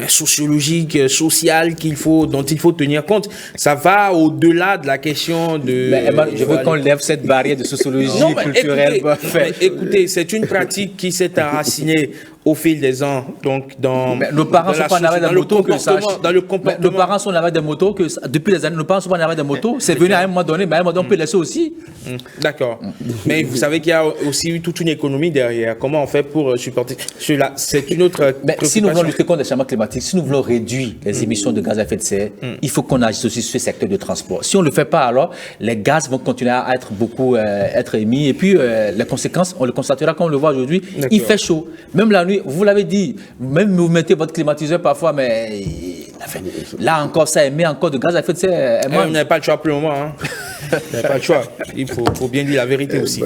sociologique, social dont il faut tenir compte. Ça va au-delà de la question de... je veux qu'on lève cette barrière de sociologie culturelle. Écoutez, c'est une pratique qui s'est enracinée au fil des ans, donc nos parents sont pas en arrêt de moto que ça. Dans le comportement. Nos parents sont en arrêt de moto que depuis des années. Nos parents sont pas en arrêt de moto. C'est venu à un moment donné, mais à un moment donné, on peut laisser aussi. D'accord. Mais vous savez qu'il y a aussi eu toute une économie derrière. Comment on fait pour supporter cela? C'est une autre. Mais si nous voulons lutter contre les changements climatiques, si nous voulons réduire les émissions de gaz à effet de serre, il faut qu'on agisse aussi sur ce secteur de transport. Si on ne le fait pas, alors les gaz vont continuer à être émis. Et puis les conséquences, on le constatera comme on le voit aujourd'hui. Il fait chaud. Même la nuit. Vous l'avez dit, même vous mettez votre climatiseur parfois, mais là encore, ça émet encore de gaz à effet de serre. On n'a pas le choix pour le moment. Hein. On n'a pas le choix. Il faut bien dire la vérité aussi.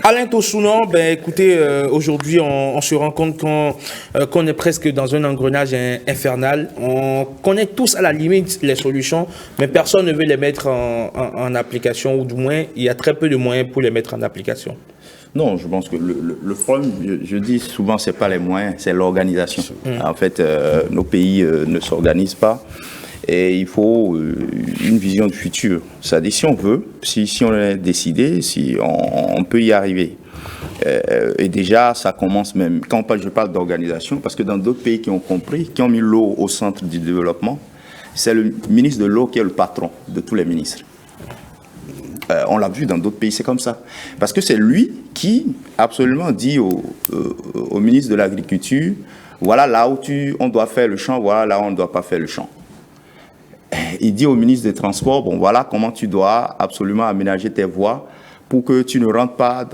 Alain Tossounon, écoutez, aujourd'hui, on se rend compte qu'on est presque dans un engrenage infernal. On connaît tous à la limite les solutions, mais personne ne veut les mettre en application, ou du moins, il y a très peu de moyens pour les mettre en application. Non, je pense que le problème, je dis souvent, c'est pas les moyens, c'est l'organisation. En fait, nos pays ne s'organisent pas et il faut une vision du futur. C'est-à-dire, si on veut, si on est décidé, si on peut y arriver. Et déjà, ça commence même, je parle d'organisation, parce que dans d'autres pays qui ont compris, qui ont mis l'eau au centre du développement, c'est le ministre de l'eau qui est le patron de tous les ministres. On l'a vu dans d'autres pays, c'est comme ça. Parce que c'est lui qui absolument dit au ministre de l'Agriculture, voilà là où on doit faire le champ, voilà là où on ne doit pas faire le champ. Il dit au ministre des Transports, bon voilà comment tu dois absolument aménager tes voies pour que tu ne rentres pas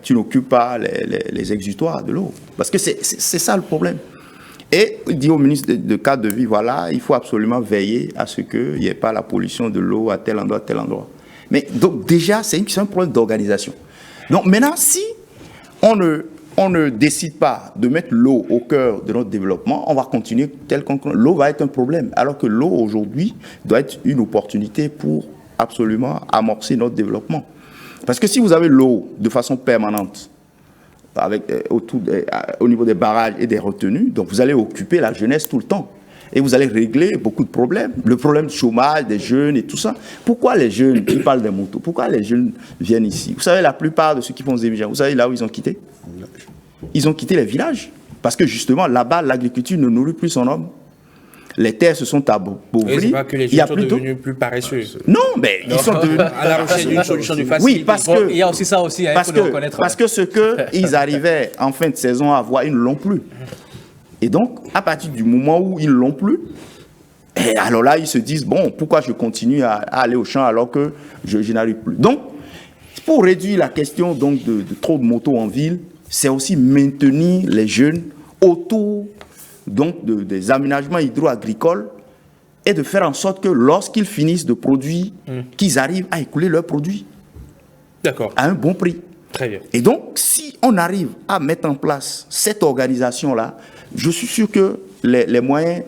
tu n'occupes pas les exutoires de l'eau. Parce que c'est ça le problème. Et il dit au ministre de cadre de vie, voilà, il faut absolument veiller à ce qu'il n'y ait pas la pollution de l'eau à tel endroit, tel endroit. Mais donc déjà, c'est un problème d'organisation. Donc maintenant, si on ne décide pas de mettre l'eau au cœur de notre développement, on va continuer tel qu'on... L'eau va être un problème, alors que l'eau aujourd'hui doit être une opportunité pour absolument amorcer notre développement. Parce que si vous avez l'eau de façon permanente, au niveau des barrages et des retenues, donc vous allez occuper la jeunesse tout le temps. Et vous allez régler beaucoup de problèmes. Le problème du chômage, des jeunes et tout ça. Pourquoi les jeunes, ils parlent des motos, pourquoi les jeunes viennent ici? Vous savez, la plupart de ceux qui font des émissions, vous savez là où ils ont quitté? Ils ont quitté les villages. Parce que justement, là-bas, l'agriculture ne nourrit plus son homme. Les terres se sont appauvries. C'est pas que les gens sont devenus plus paresseux. Non, mais ils sont devenus à la recherche d'une solution de facilité. Oui, parce que il y a aussi ça aussi, il faut le reconnaître. Parce que ce qu'ils arrivaient en fin de saison à avoir, ils ne l'ont plus. Et donc, à partir du moment où ils ne l'ont plus, et alors là, ils se disent, bon, pourquoi je continue à aller au champ alors que je n'arrive plus. Donc, pour réduire la question donc, de trop de motos en ville, c'est aussi maintenir les jeunes autour donc, des aménagements hydro-agricoles et de faire en sorte que lorsqu'ils finissent de produire, qu'ils arrivent à écouler leurs produits. D'accord. À un bon prix. Très bien. Et donc, si on arrive à mettre en place cette organisation-là, je suis sûr que les moyens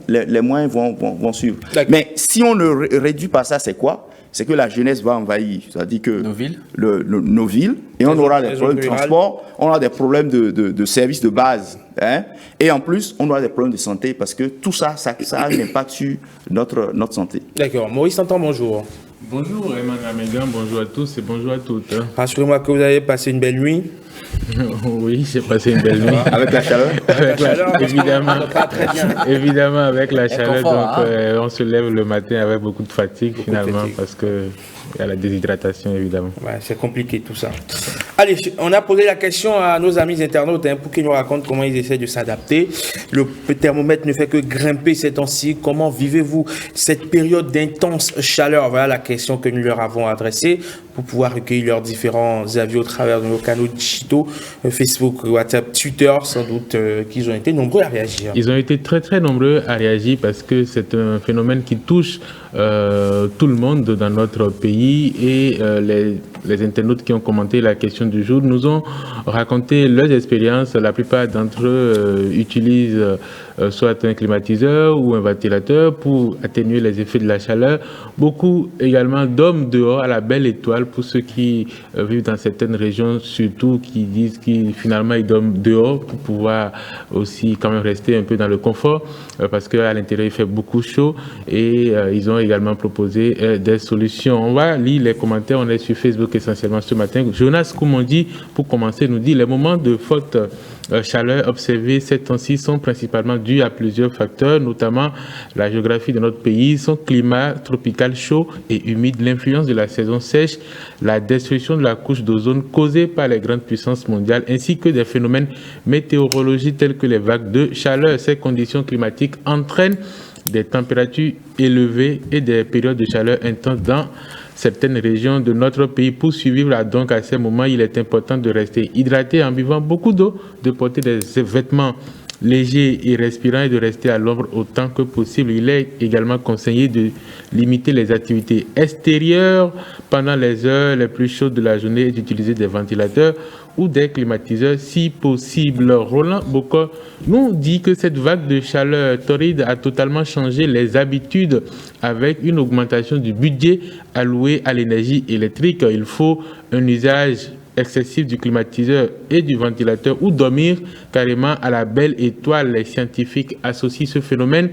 vont suivre. Mais si on ne réduit pas ça, c'est quoi? C'est que la jeunesse va envahir. C'est-à-dire que nos villes, nos villes, et on aura des problèmes de transport, on aura des problèmes de services de base. Hein? Et en plus, on aura des problèmes de santé parce que tout ça a un impact sur notre santé. D'accord. Maurice Tantan, bonjour. Bonjour Emmanuel Amégan, bonjour à tous et bonjour à toutes. Rassurez-moi que vous avez passé une belle nuit. Oui, j'ai passé une belle nuit. Avec la chaleur Évidemment, avec la chaleur. Donc, on se lève le matin avec beaucoup de fatigue, parce qu'il y a la déshydratation, évidemment. Ouais, c'est compliqué tout ça. Allez, on a posé la question à nos amis internautes pour qu'ils nous racontent comment ils essaient de s'adapter. Le thermomètre ne fait que grimper ces temps-ci. Comment vivez-vous cette période d'intense chaleur? Voilà la question que nous leur avons adressée pour pouvoir recueillir leurs différents avis au travers de nos canaux digitaux, Facebook, WhatsApp, Twitter, sans doute qu'ils ont été nombreux à réagir. Ils ont été très très nombreux à réagir parce que c'est un phénomène qui touche tout le monde dans notre pays et les internautes qui ont commenté la question du jour nous ont raconté leurs expériences. La plupart d'entre eux utilisent soit un climatiseur ou un ventilateur pour atténuer les effets de la chaleur. Beaucoup également dorment dehors à la belle étoile pour ceux qui vivent dans certaines régions, surtout qui disent qu'ils finalement ils dorment dehors pour pouvoir aussi quand même rester un peu dans le confort parce qu'à l'intérieur il fait beaucoup chaud et ils ont également proposé des solutions. On va lire les commentaires, on est sur Facebook essentiellement ce matin. Jonas Koumondi, pour commencer, nous dit les moments de forte chaleur observés ces temps-ci sont principalement dus à plusieurs facteurs, notamment la géographie de notre pays, son climat tropical chaud et humide, l'influence de la saison sèche, la destruction de la couche d'ozone causée par les grandes puissances mondiales, ainsi que des phénomènes météorologiques tels que les vagues de chaleur. Ces conditions climatiques entraînent des températures élevées et des périodes de chaleur intenses dans certaines régions de notre pays. Pour survivre donc à ces moments, il est important de rester hydraté en buvant beaucoup d'eau, de porter des vêtements légers et respirants et de rester à l'ombre autant que possible. Il est également conseillé de limiter les activités extérieures pendant les heures les plus chaudes de la journée et d'utiliser des ventilateurs ou des climatiseurs si possible. Roland Bocor nous dit que cette vague de chaleur torride a totalement changé les habitudes avec une augmentation du budget alloué à l'énergie électrique. Il faut un usage excessif du climatiseur et du ventilateur ou dormir carrément à la belle étoile. Les scientifiques associent ce phénomène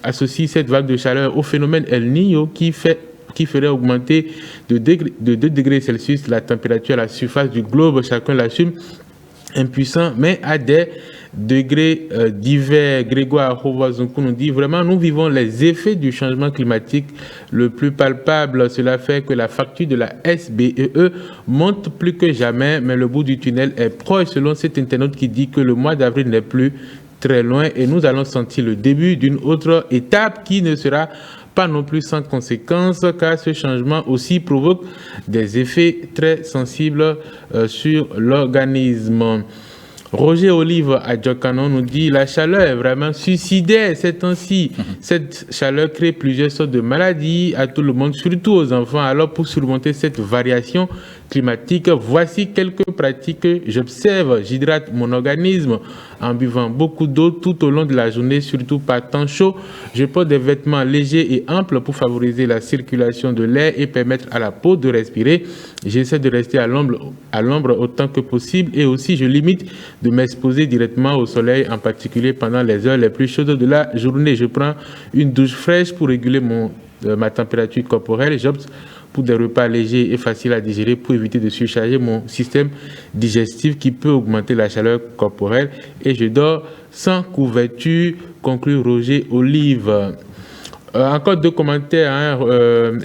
associent cette vague de chaleur au phénomène El Niño qui ferait augmenter de 2 degrés Celsius la température à la surface du globe. Chacun l'assume, impuissant, mais à des degrés divers. Grégoire Hovazunkou nous dit vraiment nous vivons les effets du changement climatique le plus palpable. Cela fait que la facture de la SBEE monte plus que jamais, mais le bout du tunnel est proche, selon cet internaute qui dit que le mois d'avril n'est plus très loin et nous allons sentir le début d'une autre étape qui ne sera pas non plus sans conséquences, car ce changement aussi provoque des effets très sensibles sur l'organisme. Roger Olive à Djokano nous dit la chaleur est vraiment suicidaire ces temps-ci. Cette chaleur crée plusieurs sortes de maladies à tout le monde, surtout aux enfants. Alors pour surmonter cette variation climatique, voici quelques pratiques que j'observe. J'hydrate mon organisme en buvant beaucoup d'eau tout au long de la journée, surtout par temps chaud. Je porte des vêtements légers et amples pour favoriser la circulation de l'air et permettre à la peau de respirer. J'essaie de rester à l'ombre autant que possible et aussi je limite de m'exposer directement au soleil, en particulier pendant les heures les plus chaudes de la journée. Je prends une douche fraîche pour réguler ma température corporelle. J'opte pour des repas légers et faciles à digérer pour éviter de surcharger mon système digestif qui peut augmenter la chaleur corporelle. Et je dors sans couverture, conclut Roger Olive. Encore 2 commentaires,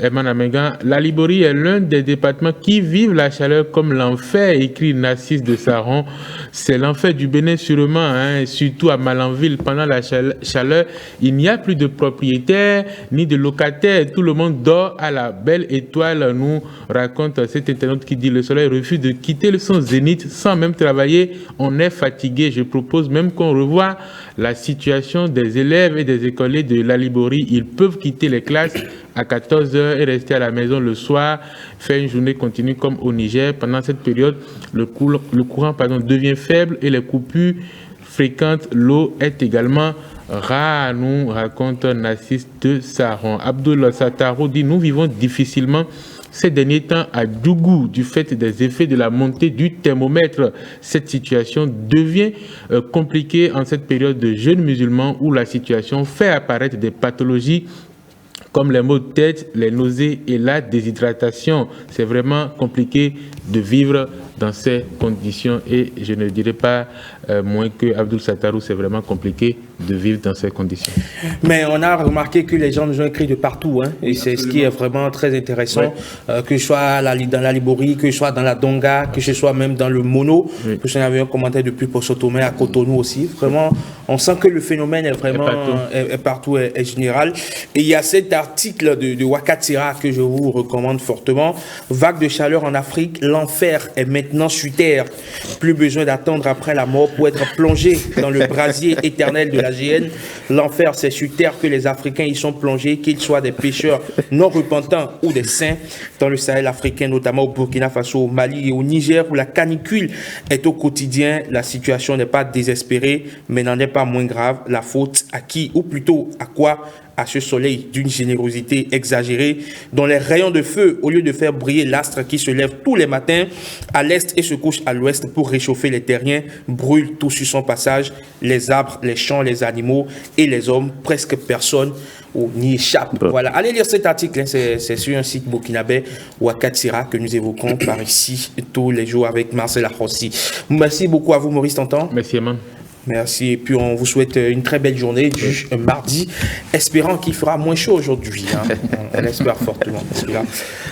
Herman Amengan. La Liborie est l'un des départements qui vivent la chaleur comme l'enfer, écrit Narcisse de Saron. C'est l'enfer du Bénin sûrement, surtout à Malanville. Pendant la chaleur, il n'y a plus de propriétaires ni de locataires. Tout le monde dort à la belle étoile, nous raconte cet internaute qui dit le soleil refuse de quitter son zénith sans même travailler. On est fatigué. Je propose même qu'on revoie la situation des élèves et des écoliers de la Liborie. Ils peuvent quitter les classes à 14h et rester à la maison le soir, faire une journée continue comme au Niger. Pendant cette période, le courant devient faible et les coupures fréquentes. L'eau est également rare, nous raconte Narcisse de Saron. Abdul Sataro dit « Nous vivons difficilement ces derniers temps à Dougou du fait des effets de la montée du thermomètre. Cette situation devient compliquée en cette période de jeûne musulman où la situation fait apparaître des pathologies comme les maux de tête, les nausées et la déshydratation. C'est vraiment compliqué de vivre dans ces conditions et je ne dirais pas moins que Abdul Sattarou, c'est vraiment compliqué de vivre dans ces conditions. Mais on a remarqué que les gens nous ont écrit de partout, et c'est ce qui est vraiment très intéressant, que ce soit dans la Liborie, que ce soit dans la Donga, que ce soit même dans le Mono, que j'en avais un commentaire depuis pour Sotomé à Cotonou aussi. Vraiment, on sent que le phénomène est vraiment partout, est général. Et il y a cet article de Wakatira que je vous recommande fortement. Vague de chaleur en Afrique, l'enfer est maintenant sur terre. Plus besoin d'attendre après la mort pour être plongé dans le brasier éternel de la GN. L'enfer, c'est sur terre que les Africains y sont plongés, qu'ils soient des pêcheurs non repentants ou des saints. Dans le Sahel africain, notamment au Burkina Faso, au Mali et au Niger, où la canicule est au quotidien, la situation n'est pas désespérée, mais n'en est pas moins grave. La faute à qui, ou plutôt à quoi? À ce soleil d'une générosité exagérée, dont les rayons de feu, au lieu de faire briller l'astre qui se lève tous les matins à l'est et se couche à l'ouest pour réchauffer les terriens, brûlent tout sur son passage, les arbres, les champs, les animaux et les hommes, presque personne n'y échappe. Voilà, allez lire cet article, c'est sur un site burkinabé, Wakatsira, que nous évoquons par ici tous les jours avec Marcel Arrossi. Merci beaucoup à vous, Maurice Tantan. Merci, Eman. Merci, et puis on vous souhaite une très belle journée du mardi, espérant qu'il fera moins chaud aujourd'hui. On espère fortement, parce que là,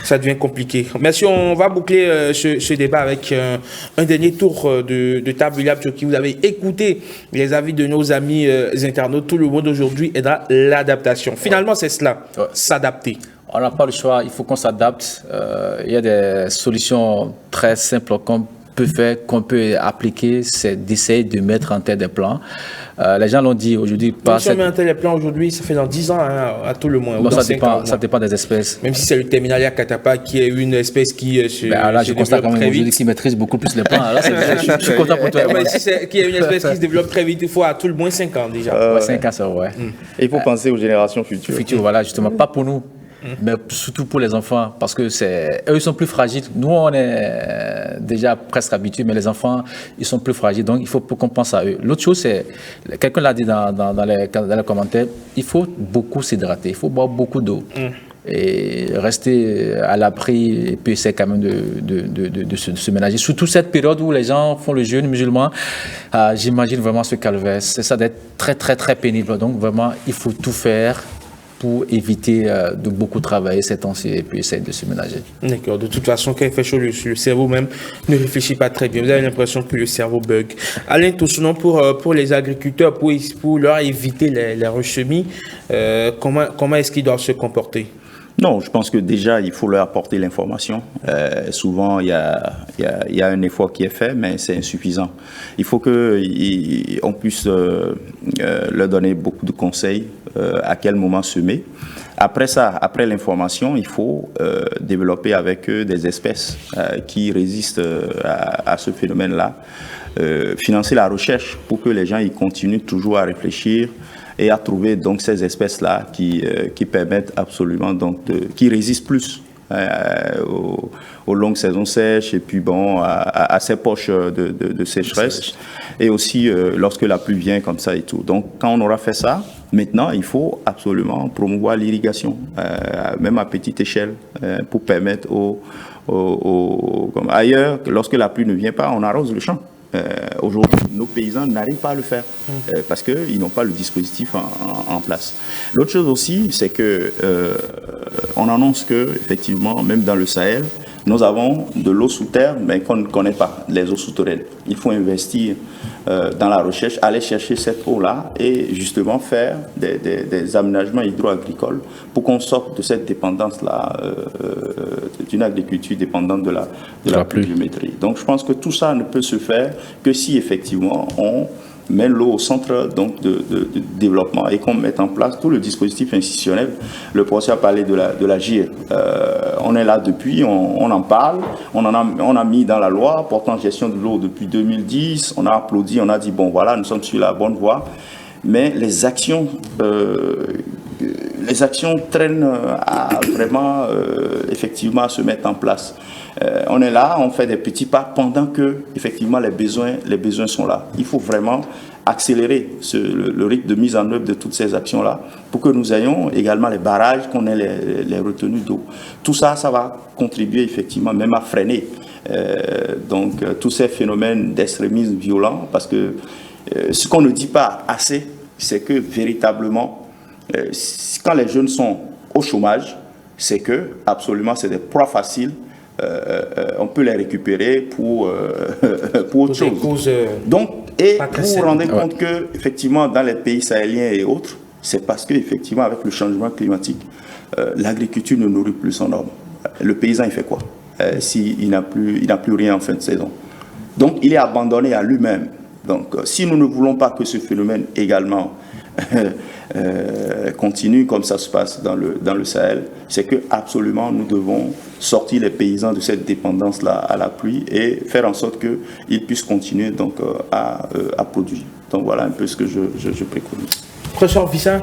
ça devient compliqué. Merci, on va boucler ce débat avec un dernier tour de table sur qui vous avez écouté les avis de nos amis internautes. Tout le monde aujourd'hui est dans l'adaptation. Finalement, c'est cela, s'adapter. On n'a pas le choix, il faut qu'on s'adapte. Il y a des solutions très simples qu'on peut appliquer, c'est d'essayer de mettre en tête des plans. Les gens l'ont dit aujourd'hui. Si on met en tête des plans aujourd'hui, ça fait dans 10 ans à tout le moins. Bon, ça dépend des espèces. Même si c'est le Terminalia Katapa qui est une espèce qui là, je constate quand même aujourd'hui qu'il maîtrise beaucoup plus les plans. Là, je suis content pour toi. Si c'est qui est une espèce qui se développe très vite, il faut à tout le moins 5 ans déjà. 5 ans, c'est vrai. Il faut penser aux générations futures. Voilà, justement, pas pour nous. Mais surtout pour les enfants, parce que eux, ils sont plus fragiles. Nous, on est déjà presque habitués, mais les enfants, ils sont plus fragiles. Donc, il faut qu'on pense à eux. L'autre chose, c'est, quelqu'un l'a dit dans les commentaires, il faut beaucoup s'hydrater, il faut boire beaucoup d'eau. Et rester à l'abri, et puis essayer quand même de se ménager. Surtout cette période où les gens font le jeûne musulman, j'imagine vraiment ce calvaire. Ça doit être très, très, très pénible. Donc, vraiment, il faut tout faire pour éviter de beaucoup travailler ces temps-ci et puis essayer de se ménager. D'accord. De toute façon, quand il fait chaud, le cerveau même ne réfléchit pas très bien. Vous avez l'impression que le cerveau bug. Alain, tout sinon pour les agriculteurs, pour leur éviter les resemis, comment est-ce qu'ils doivent se comporter? Non, je pense que déjà, il faut leur apporter l'information. Souvent, il y a un effort qui est fait, mais c'est insuffisant. Il faut qu'on puisse leur donner beaucoup de conseils, à quel moment semer. Après ça, après l'information, il faut développer avec eux des espèces qui résistent à ce phénomène-là. Financer la recherche pour que les gens y continuent toujours à réfléchir et à trouver donc ces espèces-là qui permettent absolument donc qui résistent plus aux longues saisons sèches et puis bon, à ces poches de sécheresse et aussi lorsque la pluie vient comme ça et tout. Donc quand on aura fait ça, maintenant il faut absolument promouvoir l'irrigation, même à petite échelle, pour permettre comme ailleurs, lorsque la pluie ne vient pas, on arrose le champ. Aujourd'hui, nos paysans n'arrivent pas à le faire parce qu'ils n'ont pas le dispositif en place. L'autre chose aussi, c'est que on annonce que effectivement, même dans le Sahel, nous avons de l'eau sous terre, mais qu'on ne connaît pas, les eaux souterraines. Il faut investir dans la recherche, aller chercher cette eau-là et justement faire des aménagements hydro-agricoles pour qu'on sorte de cette dépendance-là, d'une agriculture dépendante de la pluviométrie. Donc je pense que tout ça ne peut se faire que si effectivement on met l'eau au centre donc, de développement et qu'on mette en place tout le dispositif institutionnel. Le professeur a parlé de la GIR. On est là depuis, on en parle, on a mis dans la loi portant gestion de l'eau depuis 2010, on a applaudi, on a dit bon voilà, nous sommes sur la bonne voie, mais les actions traînent à vraiment effectivement à se mettre en place. On est là, on fait des petits pas pendant que effectivement les besoins sont là. Il faut vraiment accélérer le rythme de mise en œuvre de toutes ces actions-là pour que nous ayons également les barrages, qu'on ait les retenues d'eau. Tout ça, ça va contribuer effectivement même à freiner tous ces phénomènes d'extrémisme violent parce que ce qu'on ne dit pas assez, c'est que véritablement, quand les jeunes sont au chômage, c'est que absolument c'est des proies faciles. On peut les récupérer pour autre chose. Donc, et vous vous rendez compte que effectivement dans les pays sahéliens et autres, c'est parce que effectivement avec le changement climatique, l'agriculture ne nourrit plus son homme. Le paysan il fait quoi s'il n'a plus rien en fin de saison? Donc il est abandonné à lui-même. Donc si nous ne voulons pas que ce phénomène également continue comme ça se passe dans le Sahel, c'est que absolument nous devons sortir les paysans de cette dépendance-là à la pluie et faire en sorte qu'ils puissent continuer donc à produire. Donc voilà un peu ce que je préconise. Professeur Vincent,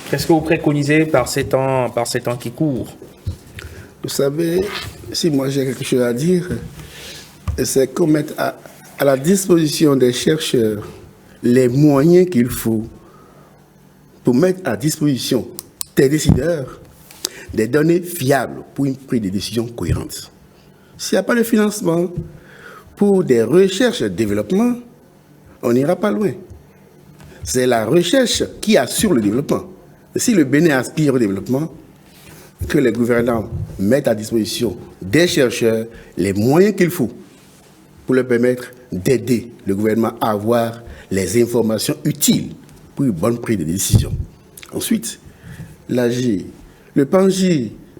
qu'est-ce que vous préconisez par ces temps qui courent? Vous savez, si moi j'ai quelque chose à dire, c'est qu'on mette à la disposition des chercheurs les moyens qu'il faut pour mettre à disposition des décideurs des données fiables pour une prise de décision cohérente. S'il n'y a pas de financement pour des recherches et développement, on n'ira pas loin. C'est la recherche qui assure le développement. Et si le Bénin aspire au développement, que les gouvernants mettent à disposition des chercheurs les moyens qu'il faut pour leur permettre d'aider le gouvernement à avoir les informations utiles pour une bonne prise de décision. Ensuite, l'AG, le PANJ,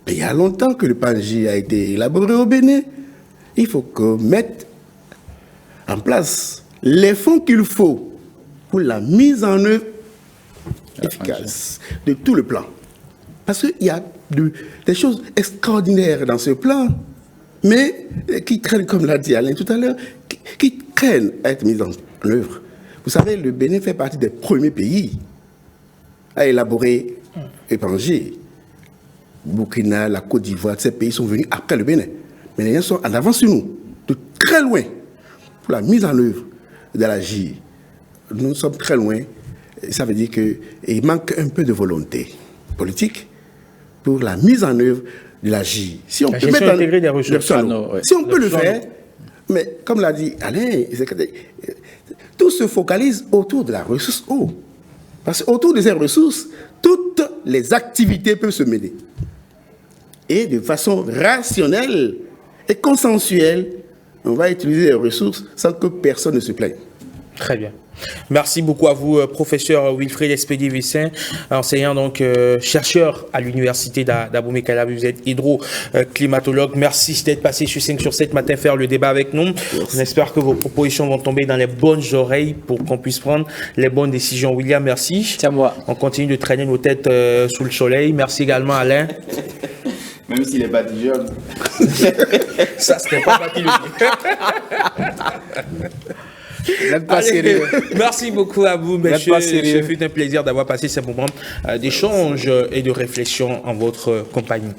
il y a longtemps que le PANJ a été élaboré au Bénin. Il faut qu'on mette en place les fonds qu'il faut pour la mise en œuvre efficace de tout le plan. Parce qu'il y a des choses extraordinaires dans ce plan, mais qui craignent, comme l'a dit Alain tout à l'heure, qui craignent à être mises en œuvre. Vous savez, le Bénin fait partie des premiers pays à élaborer le PANJ. Burkina, la Côte d'Ivoire, ces pays sont venus après le Bénin. Mais les gens sont en avance sur nous, de très loin, pour la mise en œuvre de la GIE. Nous sommes très loin. Ça veut dire qu'il manque un peu de volonté politique pour la mise en œuvre de la GIE. Si on peut mettre intégrée des ressources. Si on peut le faire, mais comme l'a dit Alain, tout se focalise autour de la ressource eau. Parce qu'autour de ces ressources, toutes les activités peuvent se mêler. Et de façon rationnelle et consensuelle, on va utiliser les ressources sans que personne ne se plaigne. Très bien. Merci beaucoup à vous, professeur Wilfried Espédier-Vincent, enseignant donc chercheur à l'université d'Abomey-Calavi. Vous êtes hydroclimatologue. Merci d'être passé sur 5 sur 7 matin faire le débat avec nous. On espère que vos propositions vont tomber dans les bonnes oreilles pour qu'on puisse prendre les bonnes décisions. William, merci. C'est à moi. On continue de traîner nos têtes sous le soleil. Merci également Alain. Même s'il est badigeon. Ça, c'était pas facile. Merci beaucoup à vous, messieurs. Ce fut un plaisir d'avoir passé ce moment d'échange et de réflexion en votre compagnie.